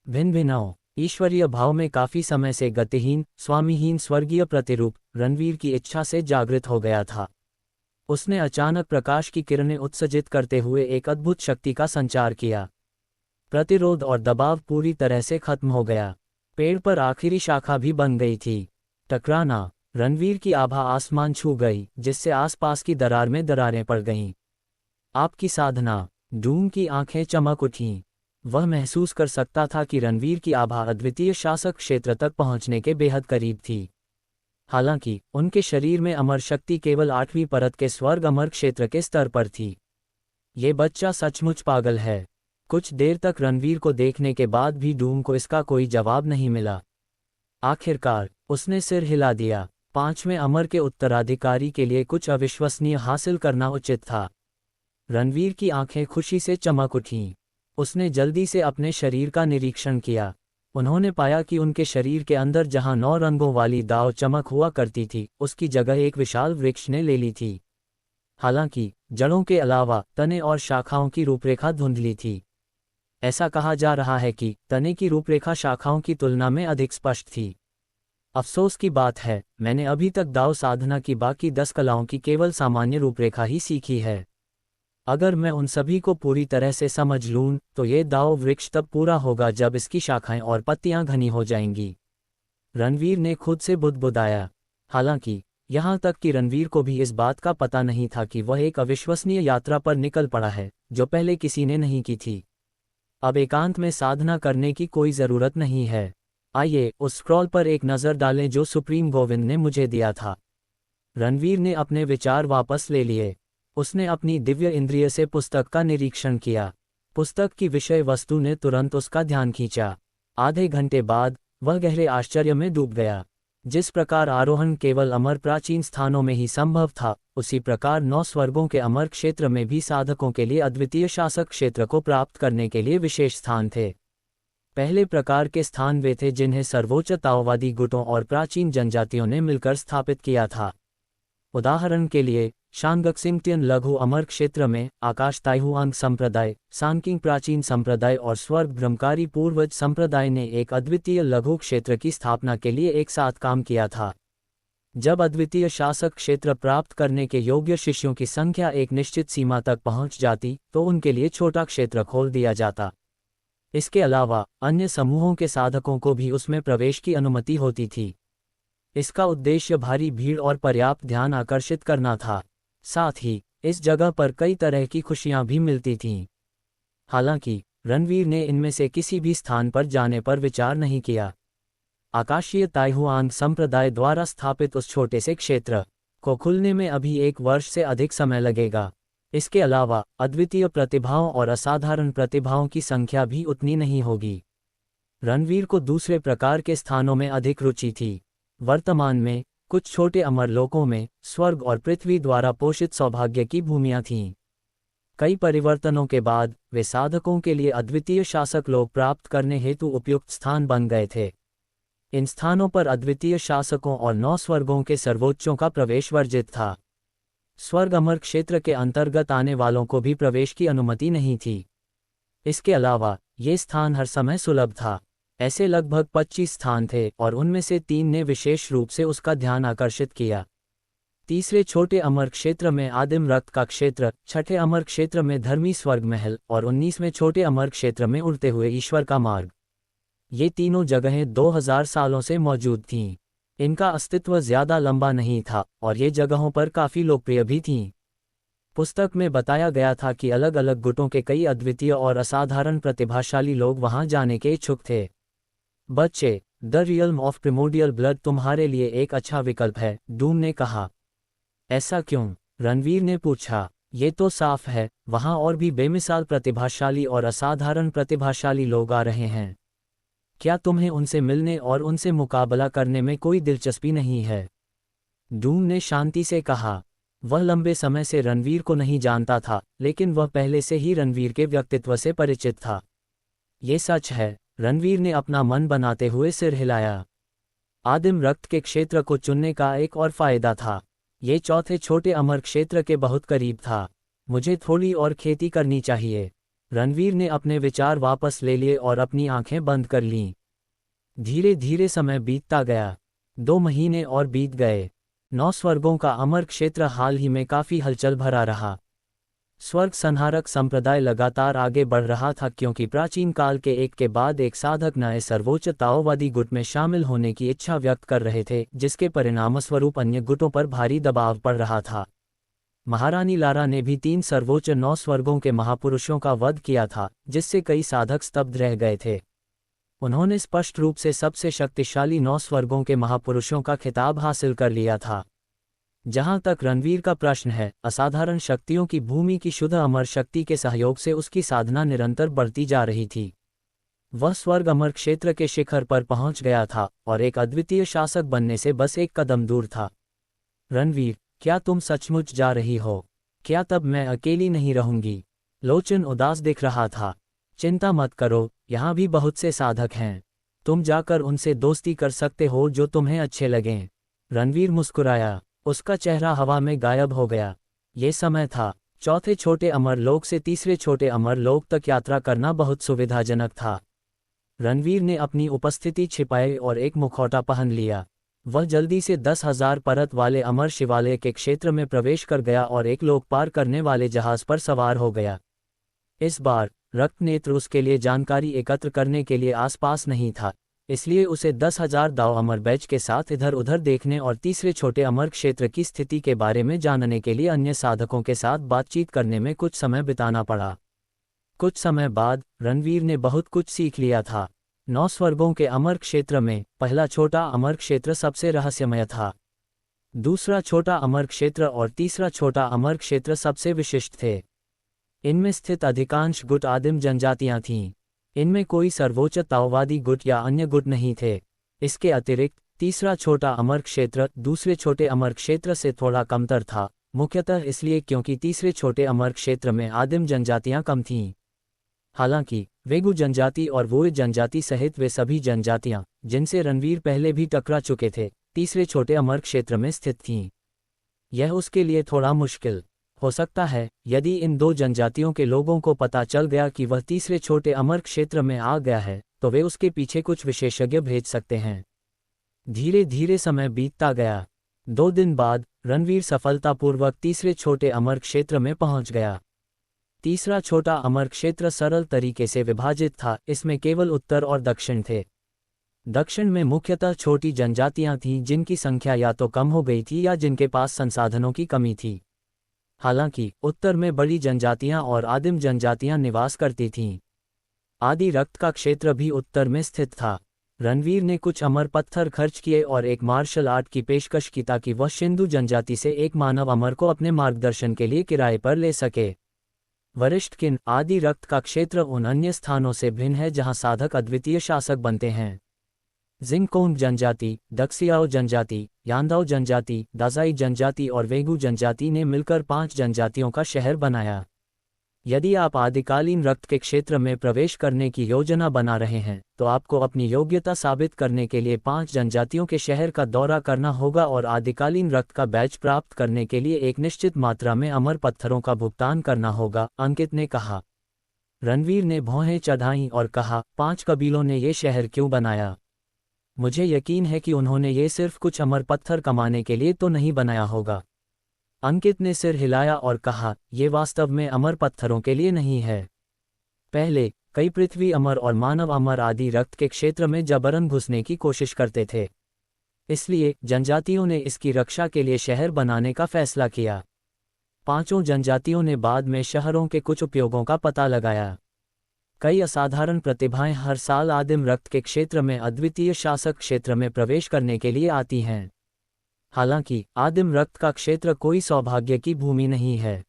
भिन्न भिन्नों ईश्वरीय भाव में काफी समय से गतिहीन, स्वामीहीन स्वर्गीय प्रतिरूप रणवीर की इच्छा से जागृत हो गया था। उसने अचानक प्रकाश की किरणें उत्सर्जित करते हुए एक अद्भुत शक्ति का संचार किया। प्रतिरोध और दबाव पूरी तरह से खत्म हो गया। पेड़ पर आखिरी शाखा भी बन गई थी। टकराना। रणवीर की आभा आसमान छू गई, जिससे आसपास की दरार में दरारें पड़ गईं। आपकी साधना। डूम की आंखें चमक उठीं। वह महसूस कर सकता था कि रणवीर की आभा अद्वितीय शासक क्षेत्र तक पहुंचने के बेहद करीब थी। हालांकि उनके शरीर में अमर शक्ति केवल 8वीं परत के स्वर्ग अमर क्षेत्र के स्तर पर थी। ये बच्चा सचमुच पागल है। कुछ देर तक रणवीर को देखने के बाद भी डूम को इसका कोई जवाब नहीं मिला। आखिरकार उसने सिर हिला दिया। 5वें अमर के उत्तराधिकारी के लिए कुछ अविश्वसनीय हासिल करना उचित था। रणवीर की आंखें खुशी से चमक उठीं। उसने जल्दी से अपने शरीर का निरीक्षण किया। उन्होंने पाया कि उनके शरीर के अंदर जहां 9 रंगों वाली दाव चमक हुआ करती थी, उसकी जगह एक विशाल वृक्ष ने ले ली थी। हालांकि जड़ों के अलावा तने और शाखाओं की रूपरेखा धुंधली थी। ऐसा कहा जा रहा है कि तने की रूपरेखा शाखाओं की तुलना में अधिक स्पष्ट थी। अफसोस की बात है, मैंने अभी तक दाव साधना की बाकी 10 कलाओं की केवल सामान्य रूपरेखा ही सीखी है। अगर मैं उन सभी को पूरी तरह से समझ लूं, तो ये दाव वृक्ष तब पूरा होगा जब इसकी शाखाएं और पत्तियां घनी हो जाएंगी। रणवीर ने खुद से बुदबुदाया। हालांकि यहां तक कि रणवीर को भी इस बात का पता नहीं था कि वह एक अविश्वसनीय यात्रा पर निकल पड़ा है, जो पहले किसी ने नहीं की थी। अब एकांत में साधना करने की कोई जरूरत नहीं है। आइए उस स्क्रॉल पर एक नज़र डालें जो सुप्रीम गोविंद ने मुझे दिया था। रणवीर ने अपने विचार वापस ले लिए। उसने अपनी दिव्य इंद्रिय से पुस्तक का निरीक्षण किया। पुस्तक की विषय वस्तु ने तुरंत उसका ध्यान खींचा। आधे घंटे बाद वह गहरे आश्चर्य में डूब गया। जिस प्रकार आरोहण केवल अमर प्राचीन स्थानों में ही संभव था, उसी प्रकार 9 स्वर्गों के अमर क्षेत्र में भी साधकों के लिए अद्वितीय शासक क्षेत्र को प्राप्त करने के लिए विशेष स्थान थे। पहले प्रकार के स्थान वे थे जिन्हें सर्वोच्च ताओवादी गुटों और प्राचीन जनजातियों ने मिलकर स्थापित किया था। उदाहरण के लिए शांगक्सिंगटियन लघु अमर क्षेत्र में आकाश ताइहुआंग संप्रदाय, सांकिंग प्राचीन संप्रदाय और स्वर्ग ब्रह्मकारी पूर्वज संप्रदाय ने एक अद्वितीय लघु क्षेत्र की स्थापना के लिए एक साथ काम किया था। जब अद्वितीय शासक क्षेत्र प्राप्त करने के योग्य शिष्यों की संख्या एक निश्चित सीमा तक पहुंच जाती, तो उनके लिए छोटा क्षेत्र खोल दिया जाता। इसके अलावा अन्य समूहों के साधकों को भी उसमें प्रवेश की अनुमति होती थी। इसका उद्देश्य भारी भीड़ और पर्याप्त ध्यान आकर्षित करना था। साथ ही इस जगह पर कई तरह की खुशियां भी मिलती थीं। हालांकि रणवीर ने इनमें से किसी भी स्थान पर जाने पर विचार नहीं किया। आकाशीय ताइहुआंग संप्रदाय द्वारा स्थापित उस छोटे से क्षेत्र को खुलने में अभी 1 वर्ष से अधिक समय लगेगा। इसके अलावा अद्वितीय प्रतिभाओं और असाधारण प्रतिभाओं की संख्या भी उतनी नहीं होगी। रणवीर को दूसरे प्रकार के स्थानों में अधिक रुचि थी। वर्तमान में कुछ छोटे अमर लोकों में स्वर्ग और पृथ्वी द्वारा पोषित सौभाग्य की भूमियां थीं। कई परिवर्तनों के बाद वे साधकों के लिए अद्वितीय शासक लोक प्राप्त करने हेतु उपयुक्त स्थान बन गए थे। इन स्थानों पर अद्वितीय शासकों और 9 स्वर्गों के सर्वोच्चों का प्रवेश वर्जित था। स्वर्ग अमर क्षेत्र के अंतर्गत आने वालों को भी प्रवेश की अनुमति नहीं थी। इसके अलावा ये स्थान हर समय सुलभ था। ऐसे लगभग 25 स्थान थे और उनमें से 3 ने विशेष रूप से उसका ध्यान आकर्षित किया। तीसरे छोटे अमर क्षेत्र में आदिम रक्त का क्षेत्र, छठे अमर क्षेत्र में धर्मी स्वर्ग महल और 19वें छोटे अमर क्षेत्र में उड़ते हुए ईश्वर का मार्ग। ये तीनों जगहें 2000 सालों से मौजूद थीं। इनका अस्तित्व ज्यादा लंबा नहीं था और ये जगहों पर काफी लोकप्रिय भी थीं। पुस्तक में बताया गया था कि अलग अलग गुटों के कई अद्वितीय और असाधारण प्रतिभाशाली लोग वहां जाने के इच्छुक थे। बच्चे, the realm of primordial blood तुम्हारे लिए एक अच्छा विकल्प है, डूम ने कहा। ऐसा क्यों? रणवीर ने पूछा। ये तो साफ है, वहां और भी बेमिसाल प्रतिभाशाली और असाधारण प्रतिभाशाली लोग आ रहे हैं। क्या तुम्हें उनसे मिलने और उनसे मुकाबला करने में कोई दिलचस्पी नहीं है? डूम ने शांति से कहा। वह लंबे समय से रणवीर को नहीं जानता था, लेकिन वह पहले से ही रणवीर के व्यक्तित्व से परिचित था। ये सच है, रणवीर ने अपना मन बनाते हुए सिर हिलाया। आदिम रक्त के क्षेत्र को चुनने का एक और फायदा था। ये चौथे छोटे अमर क्षेत्र के बहुत करीब था। मुझे थोड़ी और खेती करनी चाहिए। रणवीर ने अपने विचार वापस ले लिए और अपनी आंखें बंद कर लीं। धीरे धीरे समय बीतता गया। 2 महीने और बीत गए। 9 स्वर्गों का अमर क्षेत्र हाल ही में काफी हलचल भरा रहा। स्वर्ग संहारक संप्रदाय लगातार आगे बढ़ रहा था क्योंकि प्राचीन काल के एक के बाद एक साधक नए सर्वोच्च ताओवादी गुट में शामिल होने की इच्छा व्यक्त कर रहे थे, जिसके परिणामस्वरूप अन्य गुटों पर भारी दबाव पड़ रहा था। महारानी लारा ने भी 3 सर्वोच्च 9 स्वर्गों के महापुरुषों का वध किया था, जिससे कई साधक स्तब्ध रह गए थे। उन्होंने स्पष्ट रूप से सबसे शक्तिशाली 9 स्वर्गों के महापुरुषों का खिताब हासिल कर लिया था। जहां तक रणवीर का प्रश्न है, असाधारण शक्तियों की भूमि की शुद्ध अमर शक्ति के सहयोग से उसकी साधना निरंतर बढ़ती जा रही थी। वह स्वर्ग अमर क्षेत्र के शिखर पर पहुंच गया था और एक अद्वितीय शासक बनने से बस एक कदम दूर था। रणवीर, क्या तुम सचमुच जा रही हो? क्या तब मैं अकेली नहीं रहूंगी? लोचन उदास दिख रहा था। चिंता मत करो, यहाँ भी बहुत से साधक हैं। तुम जाकर उनसे दोस्ती कर सकते हो जो तुम्हें अच्छे लगें। रणवीर मुस्कुराया। उसका चेहरा हवा में गायब हो गया। ये समय था। चौथे छोटे अमर लोक से तीसरे छोटे अमर लोक तक यात्रा करना बहुत सुविधाजनक था। रणवीर ने अपनी उपस्थिति छिपाई और एक मुखौटा पहन लिया। वह जल्दी से 10,000 परत वाले अमर शिवालय के क्षेत्र में प्रवेश कर गया और एक लोक पार करने वाले जहाज पर सवार हो गया। इस बार रक्त नेत्र उसके लिए जानकारी एकत्र करने के लिए आसपास नहीं था, इसलिए उसे 10,000 दाव अमर बैच के साथ इधर उधर देखने और तीसरे छोटे अमर क्षेत्र की स्थिति के बारे में जानने के लिए अन्य साधकों के साथ बातचीत करने में कुछ समय बिताना पड़ा। कुछ समय बाद रणवीर ने बहुत कुछ सीख लिया था। 9 स्वर्गों के अमर क्षेत्र में पहला छोटा अमर क्षेत्र सबसे रहस्यमय था। दूसरा छोटा अमर क्षेत्र और तीसरा छोटा अमर क्षेत्र सबसे विशिष्ट थे। इनमें स्थित अधिकांश गुट आदिम जनजातियां थीं। इनमें कोई सर्वोच्च ताओवादी गुट या अन्य गुट नहीं थे। इसके अतिरिक्त तीसरा छोटा अमर क्षेत्र दूसरे छोटे अमर क्षेत्र से थोड़ा कमतर था, मुख्यतः इसलिए क्योंकि तीसरे छोटे अमर क्षेत्र में आदिम जनजातियां कम थीं। हालांकि वेगु जनजाति और वोय जनजाति सहित वे सभी जनजातियां, जिनसे रणवीर पहले भी टकरा चुके थे, तीसरे छोटे अमर क्षेत्र में स्थित थीं। यह उसके लिए थोड़ा मुश्किल हो सकता है यदि इन 2 जनजातियों के लोगों को पता चल गया कि वह तीसरे छोटे अमर क्षेत्र में आ गया है, तो वे उसके पीछे कुछ विशेषज्ञ भेज सकते हैं। धीरे धीरे समय बीतता गया। 2 दिन बाद रणवीर सफलतापूर्वक तीसरे छोटे अमर क्षेत्र में पहुंच गया। तीसरा छोटा अमर क्षेत्र सरल तरीके से विभाजित था। इसमें केवल उत्तर और दक्षिण थे। दक्षिण में मुख्यतः छोटी जनजातियां थीं जिनकी संख्या या तो कम हो गई थी या जिनके पास संसाधनों की कमी थी। हालांकि उत्तर में बड़ी जनजातियां और आदिम जनजातियां निवास करती थीं। आदि रक्त का क्षेत्र भी उत्तर में स्थित था। रणवीर ने कुछ अमर पत्थर खर्च किए और एक मार्शल आर्ट की पेशकश की ताकि वह सिंधु जनजाति से एक मानव अमर को अपने मार्गदर्शन के लिए किराए पर ले सके। वरिष्ठ किन आदि रक्त का क्षेत्र उन अन्य स्थानों से भिन्न है जहां साधक अद्वितीय शासक बनते हैं। जिंगकोंग जनजाति, दक्सियाओ जनजाति, यांदाओ जनजाति, दाजाई जनजाति और वेगू जनजाति ने मिलकर 5 जनजातियों का शहर बनाया। यदि आप आदिकालीन रक्त के क्षेत्र में प्रवेश करने की योजना बना रहे हैं, तो आपको अपनी योग्यता साबित करने के लिए 5 जनजातियों के शहर का दौरा करना होगा और आदिकालीन रक्त का बैच प्राप्त करने के लिए एक निश्चित मात्रा में अमर पत्थरों का भुगतान करना होगा, अंकित ने कहा। रणवीर ने भौहें चढ़ाईं और कहा, 5 कबीलों ने ये शहर क्यों बनाया? मुझे यकीन है कि उन्होंने ये सिर्फ कुछ अमर पत्थर कमाने के लिए तो नहीं बनाया होगा। अंकित ने सिर हिलाया और कहा, ये वास्तव में अमर पत्थरों के लिए नहीं है। पहले कई पृथ्वी अमर और मानव अमर आदि रक्त के क्षेत्र में जबरन घुसने की कोशिश करते थे। इसलिए जनजातियों ने इसकी रक्षा के लिए शहर बनाने का फैसला किया। 5 जनजातियों ने बाद में शहरों के कुछ उपयोगों का पता लगाया। कई असाधारण प्रतिभाएं हर साल आदिम रक्त के क्षेत्र में अद्वितीय शासक क्षेत्र में प्रवेश करने के लिए आती हैं। हालांकि आदिम रक्त का क्षेत्र कोई सौभाग्य की भूमि नहीं है।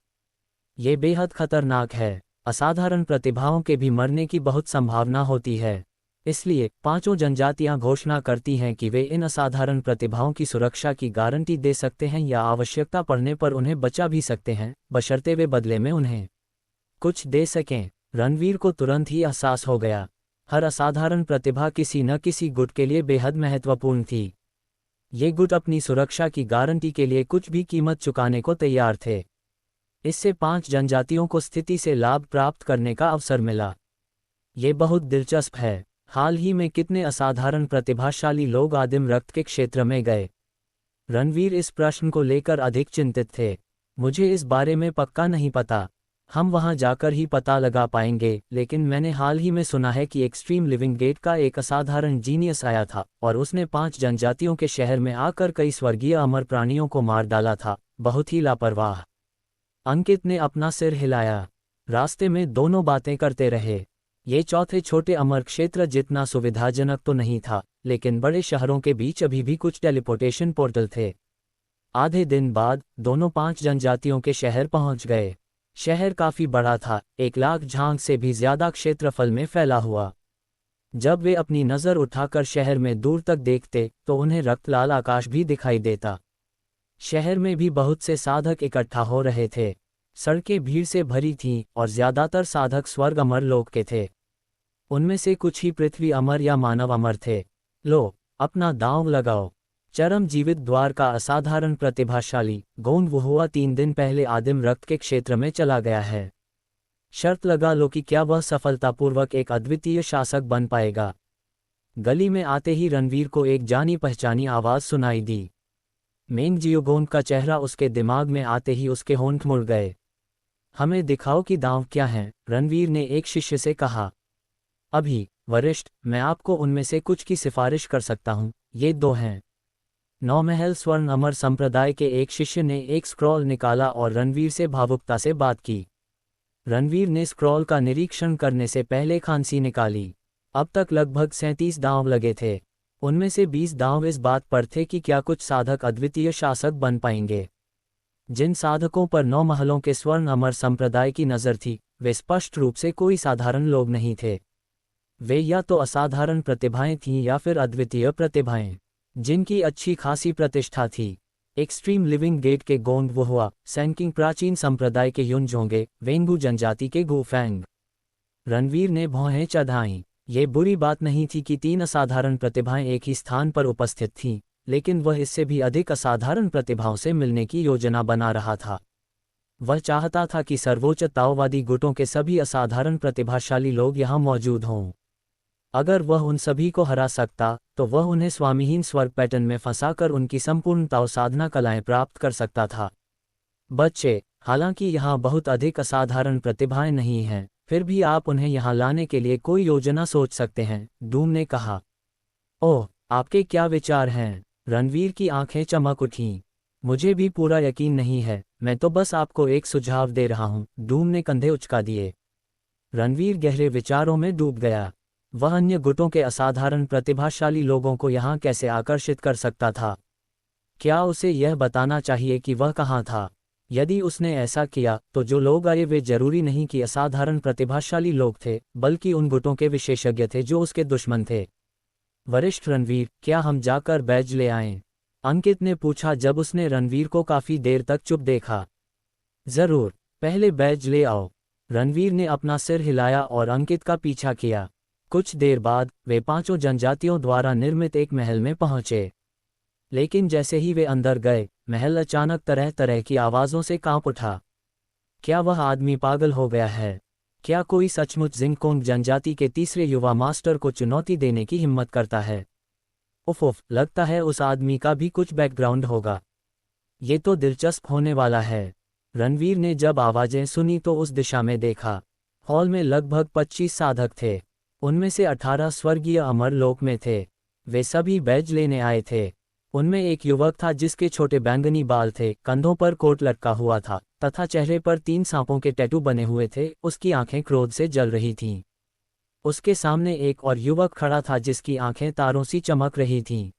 ये बेहद खतरनाक है। असाधारण प्रतिभाओं के भी मरने की बहुत संभावना होती है। इसलिए 5 जनजातियां घोषणा करती हैं कि वे इन असाधारण प्रतिभाओं की सुरक्षा की गारंटी दे सकते हैं या आवश्यकता पड़ने पर उन्हें बचा भी सकते हैं, बशर्ते वे बदले में उन्हें कुछ दे सकें। रणवीर को तुरंत ही एहसास हो गया, हर असाधारण प्रतिभा किसी न किसी गुट के लिए बेहद महत्वपूर्ण थी। ये गुट अपनी सुरक्षा की गारंटी के लिए कुछ भी कीमत चुकाने को तैयार थे। इससे 5 जनजातियों को स्थिति से लाभ प्राप्त करने का अवसर मिला। ये बहुत दिलचस्प है। हाल ही में कितने असाधारण प्रतिभाशाली लोग आदिम रक्त के क्षेत्र में गए? रणवीर इस प्रश्न को लेकर अधिक चिंतित थे। मुझे इस बारे में पक्का नहीं पता। हम वहां जाकर ही पता लगा पाएंगे, लेकिन मैंने हाल ही में सुना है कि एक्सट्रीम लिविंग गेट का एक असाधारण जीनियस आया था और उसने 5 जनजातियों के शहर में आकर कई स्वर्गीय अमर प्राणियों को मार डाला था। बहुत ही लापरवाह। अंकित ने अपना सिर हिलाया। रास्ते में दोनों बातें करते रहे। ये चौथे छोटे अमर क्षेत्र जितना सुविधाजनक तो नहीं था, लेकिन बड़े शहरों के बीच अभी भी कुछ टेलीपोर्टेशन पोर्टल थे। आधे दिन बाद दोनों 5 जनजातियों के शहर पहुंच गए। शहर काफी बड़ा था, 1 लाख झांग से भी ज्यादा क्षेत्रफल में फैला हुआ। जब वे अपनी नजर उठाकर शहर में दूर तक देखते तो उन्हें रक्तलाल आकाश भी दिखाई देता। शहर में भी बहुत से साधक इकट्ठा हो रहे थे। सड़कें भीड़ से भरी थीं और ज्यादातर साधक स्वर्ग अमर लोक के थे। उनमें से कुछ ही पृथ्वी अमर या मानव अमर थे। लो, अपना दांव लगाओ। चरम जीवित द्वार का असाधारण प्रतिभाशाली गोंड वुहुआ 3 दिन पहले आदिम रक्त के क्षेत्र में चला गया है। शर्त लगा लो कि क्या वह सफलतापूर्वक एक अद्वितीय शासक बन पाएगा। गली में आते ही रणवीर को एक जानी पहचानी आवाज सुनाई दी। मेंग जियोगोंड का चेहरा उसके दिमाग में आते ही उसके होंठ मुड़ गए। हमें दिखाओ कि दांव क्या हैं, रणवीर ने एक शिष्य से कहा। अभी वरिष्ठ, मैं आपको उनमें से कुछ की सिफारिश कर सकता हूँ। ये 2 हैं। 9 महल स्वर्ण अमर संप्रदाय के एक शिष्य ने एक स्क्रॉल निकाला और रणवीर से भावुकता से बात की। रणवीर ने स्क्रॉल का निरीक्षण करने से पहले खांसी निकाली। अब तक लगभग 37 दांव लगे थे। उनमें से 20 दांव इस बात पर थे कि क्या कुछ साधक अद्वितीय शासक बन पाएंगे। जिन साधकों पर 9 महलों के स्वर्ण अमर संप्रदाय की नज़र थी, वे स्पष्ट रूप से कोई साधारण लोग नहीं थे। वे या तो असाधारण प्रतिभाएं थीं या फिर अद्वितीय प्रतिभाएं, जिनकी अच्छी खासी प्रतिष्ठा थी। एक्सट्रीम लिविंग गेट के गोंड वुहुआ, सैनकिंग प्राचीन संप्रदाय के युनजोंगे, वेंगू जनजाति के गुफैंग। रणवीर ने भौहें चढ़ाईं। ये बुरी बात नहीं थी कि 3 असाधारण प्रतिभाएं एक ही स्थान पर उपस्थित थीं, लेकिन वह इससे भी अधिक असाधारण प्रतिभाओं से मिलने की योजना बना रहा था। वह चाहता था कि सर्वोच्च ताओवादी गुटों के सभी असाधारण प्रतिभाशाली लोग यहाँ मौजूद हों। अगर वह उन सभी को हरा सकता, तो वह उन्हें स्वामीहीन स्वर्ग पैटर्न में फंसाकर उनकी संपूर्ण ताओ साधना कलाएं प्राप्त कर सकता था। बच्चे, हालांकि यहाँ बहुत अधिक असाधारण प्रतिभाएं नहीं हैं, फिर भी आप उन्हें यहाँ लाने के लिए कोई योजना सोच सकते हैं, डूम ने कहा। ओह, आपके क्या विचार हैं? रणवीर की आंखें चमक उठीं। मुझे भी पूरा यकीन नहीं है, मैं तो बस आपको एक सुझाव दे रहा हूँ, डूम ने कंधे उचका दिए। रणवीर गहरे विचारों में डूब गया। वह अन्य गुटों के असाधारण प्रतिभाशाली लोगों को यहाँ कैसे आकर्षित कर सकता था? क्या उसे यह बताना चाहिए कि वह कहाँ था? यदि उसने ऐसा किया, तो जो लोग आए वे जरूरी नहीं कि असाधारण प्रतिभाशाली लोग थे, बल्कि उन गुटों के विशेषज्ञ थे जो उसके दुश्मन थे। वरिष्ठ रणवीर, क्या हम जाकर बैज ले आएं? अंकित ने पूछा जब उसने रणवीर को काफी देर तक चुप देखा। जरूर, पहले बैज ले आओ। रणवीर ने अपना सिर हिलाया और अंकित का पीछा किया। कुछ देर बाद वे 5 जनजातियों द्वारा निर्मित एक महल में पहुंचे। लेकिन जैसे ही वे अंदर गए, महल अचानक तरह तरह की आवाज़ों से कांप उठा। क्या वह आदमी पागल हो गया है? क्या कोई सचमुच जिंगकोंग जनजाति के तीसरे युवा मास्टर को चुनौती देने की हिम्मत करता है? उफ, लगता है उस आदमी का भी कुछ बैकग्राउंड होगा। ये तो दिलचस्प होने वाला है। रणवीर ने जब आवाजें सुनी तो उस दिशा में देखा। हॉल में लगभग 25 साधक थे। उनमें से 18 स्वर्गीय अमरलोक में थे। वे सभी बैज लेने आए थे। उनमें एक युवक था जिसके छोटे बैंगनी बाल थे, कंधों पर कोट लटका हुआ था तथा चेहरे पर 3 सांपों के टैटू बने हुए थे। उसकी आंखें क्रोध से जल रही थीं। उसके सामने एक और युवक खड़ा था जिसकी आंखें तारों सी चमक रही थीं।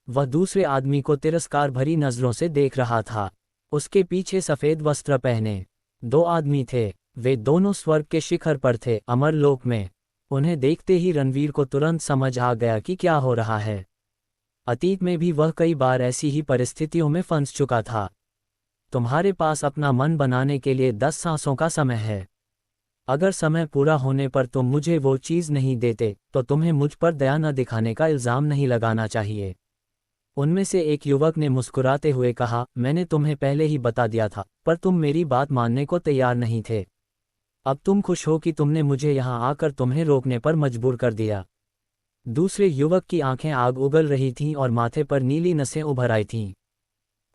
वह दूसरे आदमी को तिरस्कार भरी नजरों से देख रहा था। उसके पीछे सफेद वस्त्र पहने 2 आदमी थे। वे दोनों स्वर्ग के शिखर पर थे, अमरलोक में। उन्हें देखते ही रणवीर को तुरंत समझ आ गया कि क्या हो रहा है। अतीत में भी वह कई बार ऐसी ही परिस्थितियों में फंस चुका था। तुम्हारे पास अपना मन बनाने के लिए 10 सांसों का समय है। अगर समय पूरा होने पर तुम मुझे वो चीज़ नहीं देते तो तुम्हें मुझ पर दया न दिखाने का इल्ज़ाम नहीं लगाना चाहिए। उनमें से एक युवक ने मुस्कुराते हुए कहा, मैंने तुम्हें पहले ही बता दिया था, पर तुम मेरी बात मानने को तैयार नहीं थे। अब तुम खुश हो कि तुमने मुझे यहाँ आकर तुम्हें रोकने पर मजबूर कर दिया। दूसरे युवक की आंखें आग उगल रही थीं और माथे पर नीली नसें उभर आई थीं।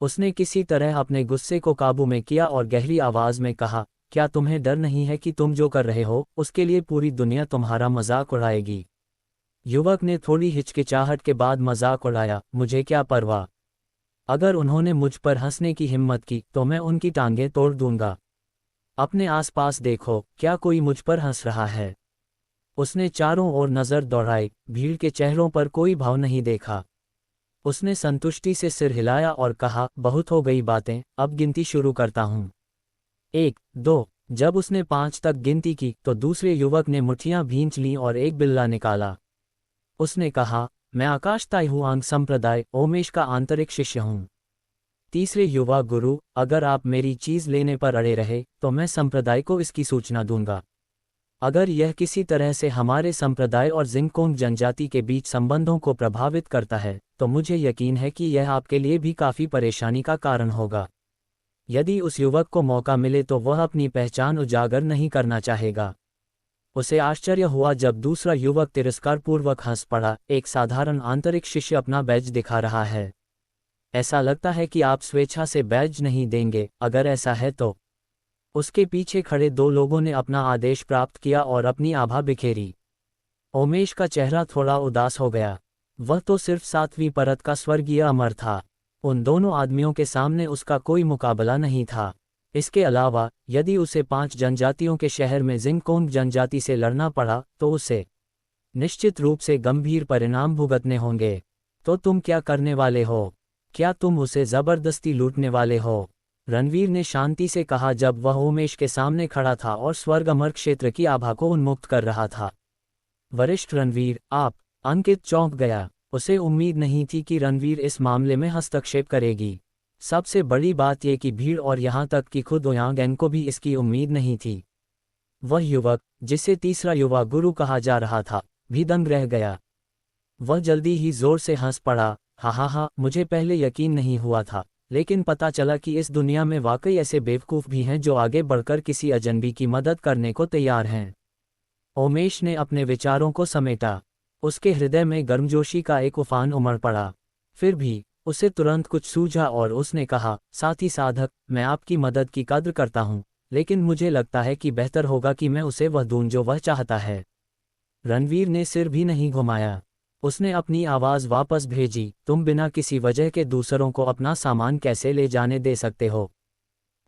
उसने किसी तरह अपने गुस्से को काबू में किया और गहरी आवाज में कहा, क्या तुम्हें डर नहीं है कि तुम जो कर रहे हो उसके लिए पूरी दुनिया तुम्हारा मजाक उड़ाएगी? युवक ने थोड़ी हिचकिचाहट के बाद मजाक उड़ाया, मुझे क्या परवाह। अगर उन्होंने मुझ पर हंसने की हिम्मत की तो मैं उनकी टांगें तोड़ दूंगा। अपने आसपास देखो, क्या कोई मुझ पर हंस रहा है? उसने चारों ओर नजर दौड़ाई। भीड़ के चेहरों पर कोई भाव नहीं देखा। उसने संतुष्टि से सिर हिलाया और कहा, बहुत हो गई बातें, अब गिनती शुरू करता हूं। 1, 2। जब उसने 5 तक गिनती की तो दूसरे युवक ने मुट्ठियां भींच लीं और एक बिल्ला निकाला। उसने कहा, मैं आकाश ताइहुआंग संप्रदाय ओमेश का आंतरिक शिष्य हूं। तीसरे युवा गुरु, अगर आप मेरी चीज लेने पर अड़े रहे तो मैं संप्रदाय को इसकी सूचना दूंगा। अगर यह किसी तरह से हमारे संप्रदाय और जिंगकोंग जनजाति के बीच संबंधों को प्रभावित करता है तो मुझे यकीन है कि यह आपके लिए भी काफी परेशानी का कारण होगा। यदि उस युवक को मौका मिले तो वह अपनी पहचान उजागर नहीं करना चाहेगा। उसे आश्चर्य हुआ जब दूसरा युवक तिरस्कारपूर्वक हंस पड़ा। एक साधारण आंतरिक शिष्य अपना बैज दिखा रहा है। ऐसा लगता है कि आप स्वेच्छा से बैज नहीं देंगे। अगर ऐसा है तो। उसके पीछे खड़े 2 लोगों ने अपना आदेश प्राप्त किया और अपनी आभा बिखेरी। ओमेश का चेहरा थोड़ा उदास हो गया। वह तो सिर्फ 7वीं परत का स्वर्गीय अमर था। उन दोनों आदमियों के सामने उसका कोई मुकाबला नहीं था। इसके अलावा यदि उसे 5 जनजातियों के शहर में जिंगकोंग जनजाति से लड़ना पड़ा तो उसे निश्चित रूप से गंभीर परिणाम भुगतने होंगे। तो तुम क्या करने वाले हो? क्या तुम उसे जबरदस्ती लूटने वाले हो? रणवीर ने शांति से कहा जब वह उमेश के सामने खड़ा था और स्वर्ग अमर क्षेत्र की आभा को उन्मुक्त कर रहा था। वरिष्ठ रणवीर, आप? अंकित चौंक गया। उसे उम्मीद नहीं थी कि रणवीर इस मामले में हस्तक्षेप करेगी। सबसे बड़ी बात यह कि भीड़ और यहाँ तक कि खुद ओयांग को भी इसकी उम्मीद नहीं थी। वह युवक, जिसे तीसरा युवा गुरु कहा जा रहा था, भी दंग रह गया। वह जल्दी ही जोर से हंस पड़ा, हा, मुझे पहले यकीन नहीं हुआ था, लेकिन पता चला कि इस दुनिया में वाकई ऐसे बेवकूफ़ भी हैं जो आगे बढ़कर किसी अजनबी की मदद करने को तैयार हैं। ओमेश ने अपने विचारों को समेटा। उसके हृदय में गर्मजोशी का एक उफान उमड़ पड़ा। फिर भी उसे तुरंत कुछ सूझा और उसने कहा, साथी साधक, मैं आपकी मदद की कद्र करता हूँ, लेकिन मुझे लगता है कि बेहतर होगा कि मैं उसे वह दूं जो वह चाहता है। रणवीर ने सिर भी नहीं घुमाया। उसने अपनी आवाज़ वापस भेजी, तुम बिना किसी वजह के दूसरों को अपना सामान कैसे ले जाने दे सकते हो?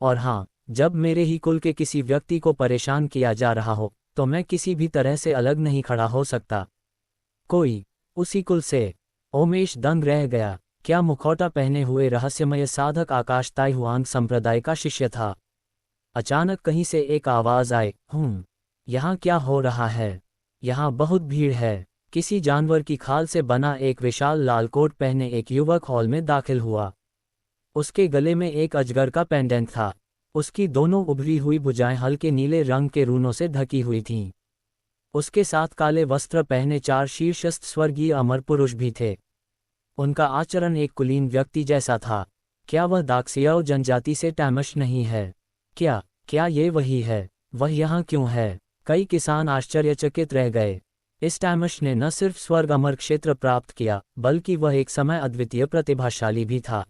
और हाँ, जब मेरे ही कुल के किसी व्यक्ति को परेशान किया जा रहा हो तो मैं किसी भी तरह से अलग नहीं खड़ा हो सकता। कोई उसी कुल से? ओमेश दंग रह गया। क्या मुखौटा पहने हुए रहस्यमय साधक आकाश ताइहुआंग संप्रदाय का शिष्य था? अचानक कहीं से एक आवाज आई, यहाँ क्या हो रहा है? यहाँ बहुत भीड़ है। किसी जानवर की खाल से बना एक विशाल लाल कोट पहने एक युवक हॉल में दाखिल हुआ। उसके गले में एक अजगर का पेंडेंट था। उसकी दोनों उभरी हुई भुजाएं हल्के नीले रंग के रूनों से ढकी हुई थीं। उसके साथ काले वस्त्र पहने 4 शीर्षस्थ स्वर्गीय अमर पुरुष भी थे। उनका आचरण एक कुलीन व्यक्ति जैसा था। क्या वह दाक्सियाओ जनजाति से टैमश नहीं है? क्या ये वही है? वह यहाँ क्यों है? कई किसान आश्चर्यचकित रह गए। इस टैमश ने न सिर्फ स्वर्ग अमर क्षेत्र प्राप्त किया, बल्कि वह एक समय अद्वितीय प्रतिभाशाली भी था।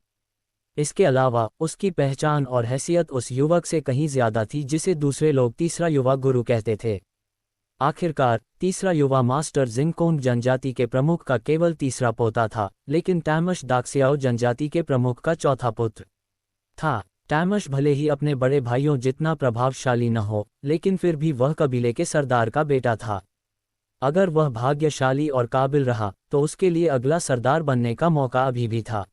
इसके अलावा उसकी पहचान और हैसियत उस युवक से कहीं ज्यादा थी जिसे दूसरे लोग तीसरा युवा गुरु कहते थे। आखिरकार तीसरा युवा मास्टर जिंगकोंग जनजाति के प्रमुख का केवल तीसरा पोता था, लेकिन टैमश दाक्सियाओ जनजाति के प्रमुख का चौथा पुत्र था। टैमश भले ही अपने बड़े भाइयों जितना प्रभावशाली न हो, लेकिन फिर भी वह कबीले के सरदार का बेटा था। अगर वह भाग्यशाली और काबिल रहा तो उसके लिए अगला सरदार बनने का मौका अभी भी था।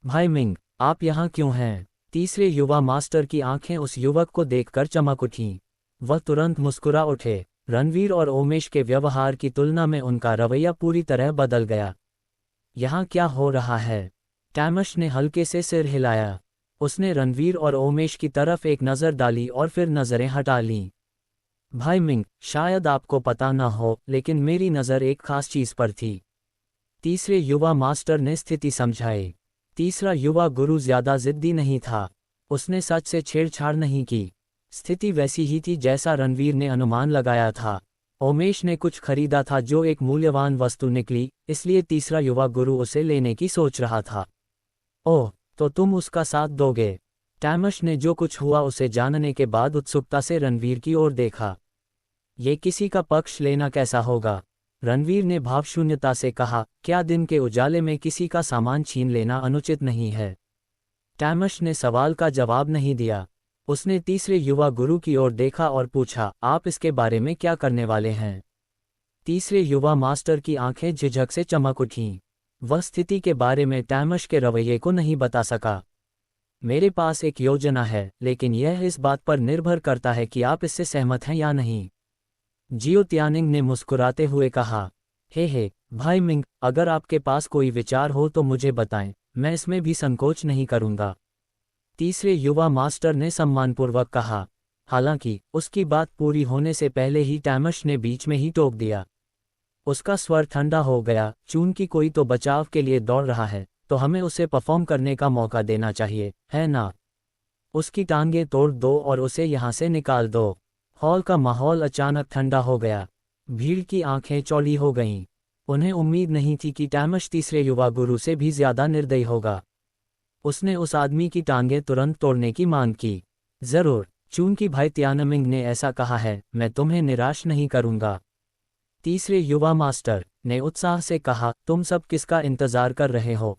भाई मिंग, आप यहाँ क्यों हैं? तीसरे युवा मास्टर की आंखें उस युवक को देखकर चमक उठीं। वह तुरंत मुस्कुरा उठे। रणवीर और ओमेश के व्यवहार की तुलना में उनका रवैया पूरी तरह बदल गया। यहाँ क्या हो रहा है? टैमश ने हल्के से सिर हिलाया। उसने रणवीर और ओमेश की तरफ एक नज़र डाली और फिर नज़रें हटा लीं। भाई मिंग, शायद आपको पता न हो, लेकिन मेरी नज़र एक खास चीज़ पर थी। तीसरे युवा मास्टर ने स्थिति समझाई। तीसरा युवा गुरु ज्यादा जिद्दी नहीं था। उसने सच से छेड़छाड़ नहीं की। स्थिति वैसी ही थी जैसा रणवीर ने अनुमान लगाया था। ओमेश ने कुछ खरीदा था जो एक मूल्यवान वस्तु निकली, इसलिए तीसरा युवा गुरु उसे लेने की सोच रहा था। ओह, तो तुम उसका साथ दोगे? टैमश ने जो कुछ हुआ उसे जानने के बाद उत्सुकता से रणवीर की ओर देखा। ये किसी का पक्ष लेना कैसा होगा? रणवीर ने भावशून्यता से कहा, क्या दिन के उजाले में किसी का सामान छीन लेना अनुचित नहीं है? टैमश ने सवाल का जवाब नहीं दिया। उसने तीसरे युवा गुरु की ओर देखा और पूछा, आप इसके बारे में क्या करने वाले हैं? तीसरे युवा मास्टर की आंखें झिझक से चमक उठीं। वह स्थिति के बारे में टैमश के रवैये को नहीं बता सका। मेरे पास एक योजना है, लेकिन यह इस बात पर निर्भर करता है कि आप इससे सहमत हैं या नहीं। जियो त्यानिंग ने मुस्कुराते हुए कहा, हे भाई मिंग, अगर आपके पास कोई विचार हो तो मुझे बताएं, मैं इसमें भी संकोच नहीं करूंगा। तीसरे युवा मास्टर ने सम्मानपूर्वक कहा। हालांकि उसकी बात पूरी होने से पहले ही टैमश ने बीच में ही टोक दिया। उसका स्वर ठंडा हो गया, चूंकि कोई तो बचाव के लिए दौड़ रहा है, तो हमें उसे परफॉर्म करने का मौका देना चाहिए, है ना? उसकी टांगें तोड़ दो और उसे यहाँ से निकाल दो। हॉल का माहौल अचानक ठंडा हो गया। भीड़ की आंखें चौड़ी हो गईं। उन्हें उम्मीद नहीं थी कि टैमश तीसरे युवा गुरु से भी ज्यादा निर्दयी होगा। उसने उस आदमी की टांगें तुरंत तोड़ने की मांग की। जरूर, चूंकि भाई त्यानमिंग ने ऐसा कहा है, मैं तुम्हें निराश नहीं करूंगा। तीसरे युवा मास्टर ने उत्साह से कहा, तुम सब किसका इंतजार कर रहे हो?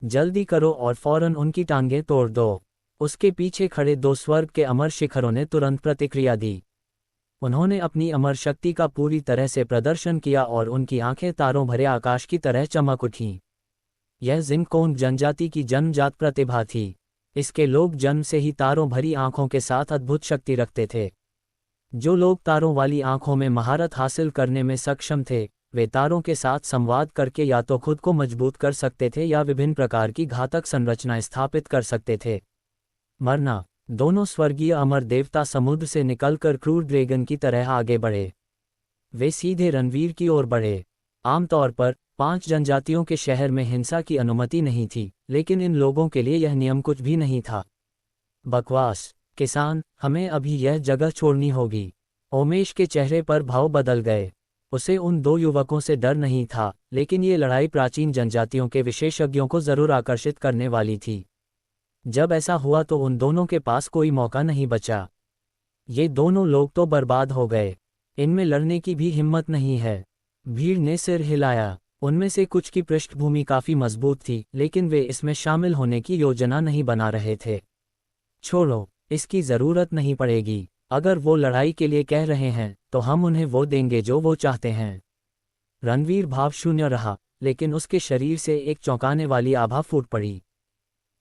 जल्दी करो और फौरन उनकी टांगें तोड़ दो। उसके पीछे खड़े दो स्वर्ग के अमर शिखरों ने तुरंत प्रतिक्रिया दी। उन्होंने अपनी अमर शक्ति का पूरी तरह से प्रदर्शन किया और उनकी आंखें तारों भरे आकाश की तरह चमक उठीं। यह जिंगकोंग जनजाति की जन्मजात प्रतिभा थी। इसके लोग जन्म से ही तारों भरी आंखों के साथ अद्भुत शक्ति रखते थे। जो लोग तारों वाली आंखों में महारत हासिल करने में सक्षम थे, वे तारों के साथ संवाद करके या तो खुद को मजबूत कर सकते थे या विभिन्न प्रकार की घातक संरचनाएं स्थापित कर सकते थे। मरना, दोनों स्वर्गीय अमर देवता समुद्र से निकलकर क्रूर ड्रैगन की तरह आगे बढ़े। वे सीधे रणवीर की ओर बढ़े। आमतौर पर 5 जनजातियों के शहर में हिंसा की अनुमति नहीं थी, लेकिन इन लोगों के लिए यह नियम कुछ भी नहीं था। बकवास, किसान, हमें अभी यह जगह छोड़नी होगी। ओमेश के चेहरे पर भाव बदल गए। उसे उन दो युवकों से डर नहीं था, लेकिन ये लड़ाई प्राचीन जनजातियों के विशेषज्ञों को जरूर आकर्षित करने वाली थी। जब ऐसा हुआ तो उन दोनों के पास कोई मौका नहीं बचा। ये दोनों लोग तो बर्बाद हो गए। इनमें लड़ने की भी हिम्मत नहीं है। भीड़ ने सिर हिलाया। उनमें से कुछ की पृष्ठभूमि काफी मजबूत थी, लेकिन वे इसमें शामिल होने की योजना नहीं बना रहे थे। छोड़ो, इसकी जरूरत नहीं पड़ेगी। अगर वो लड़ाई के लिए कह रहे हैं तो हम उन्हें वो देंगे जो वो चाहते हैं। रणवीर भावशून्य रहा, लेकिन उसके शरीर से एक चौंकाने वाली आभा फूट पड़ी।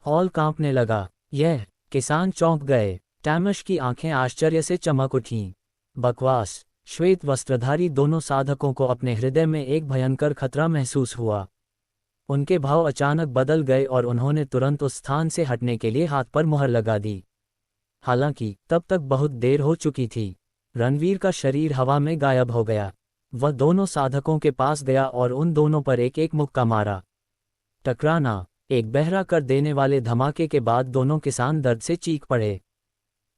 हॉल कांपने लगा। यह किसान चौंक गए। टैमश की आंखें आश्चर्य से चमक उठीं। बकवास, श्वेत वस्त्रधारी दोनों साधकों को अपने हृदय में एक भयंकर खतरा महसूस हुआ। उनके भाव अचानक बदल गए और उन्होंने तुरंत उस स्थान से हटने के लिए हाथ पर मुहर लगा दी। हालांकि तब तक बहुत देर हो चुकी थी। रणवीर का शरीर हवा में गायब हो गया। वह दोनों साधकों के पास गया और उन दोनों पर एक एक मुक्का मारा। टकराना, एक बहरा कर देने वाले धमाके के बाद दोनों किसान दर्द से चीख पड़े।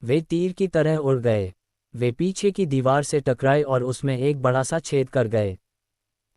वे तीर की तरह उड़ गए। वे पीछे की दीवार से टकराए और उसमें एक बड़ा सा छेद कर गए।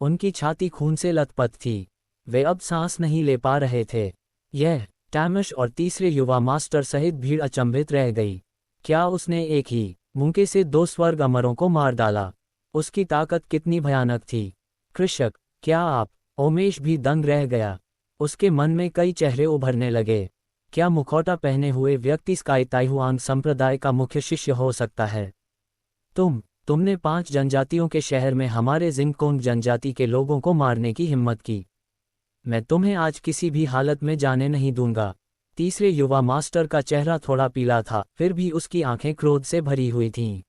उनकी छाती खून से लथपथ थी। वे अब सांस नहीं ले पा रहे थे। यह टैमिश और तीसरे युवा मास्टर सहित भीड़ अचंभित रह गई। क्या उसने एक ही मुक्के से 2 स्वर्ग अमरों को मार डाला? उसकी ताकत कितनी भयानक थी। कृषक, क्या आप? ओमेश भी दंग रह गया। उसके मन में कई चेहरे उभरने लगे। क्या मुखौटा पहने हुए व्यक्ति स्काई ताइहुआंग संप्रदाय का मुख्य शिष्य हो सकता है? तुमने 5 जनजातियों के शहर में हमारे जिंगकोंग जनजाति के लोगों को मारने की हिम्मत की। मैं तुम्हें आज किसी भी हालत में जाने नहीं दूंगा। तीसरे युवा मास्टर का चेहरा थोड़ा पीला था, फिर भी उसकी आंखें क्रोध से भरी हुई थीं।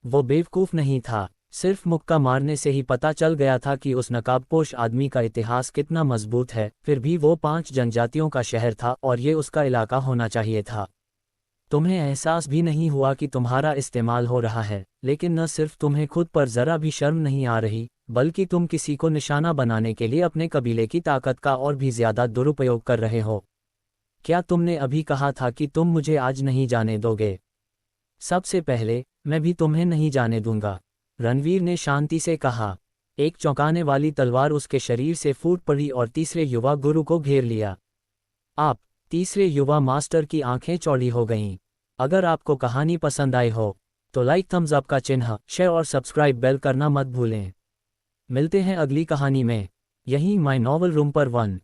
वो बेवकूफ नहीं था। सिर्फ मुक्का मारने से ही पता चल गया था कि उस नकाबपोश आदमी का इतिहास कितना मजबूत है। फिर भी वो 5 जनजातियों का शहर था और ये उसका इलाका होना चाहिए था। तुम्हें एहसास भी नहीं हुआ कि तुम्हारा इस्तेमाल हो रहा है, लेकिन न सिर्फ तुम्हें खुद पर जरा भी शर्म नहीं आ रही, बल्कि तुम किसी को निशाना बनाने के लिए अपने कबीले की ताकत का और भी ज्यादा दुरुपयोग कर रहे हो। क्या तुमने अभी कहा था कि तुम मुझे आज नहीं जाने दोगे? सबसे पहले, मैं भी तुम्हें नहीं जाने दूंगा, रणवीर ने शांति से कहा। एक चौंकाने वाली तलवार उसके शरीर से फूट पड़ी और तीसरे युवा गुरु को घेर लिया। आप? तीसरे युवा मास्टर की आंखें चौड़ी हो गईं। अगर आपको कहानी पसंद आई हो तो लाइक, थम्स अप का चिन्ह, शेयर और सब्सक्राइब बेल करना मत भूलें। मिलते हैं अगली कहानी में, यहीं माय नॉवल रूम पर 1।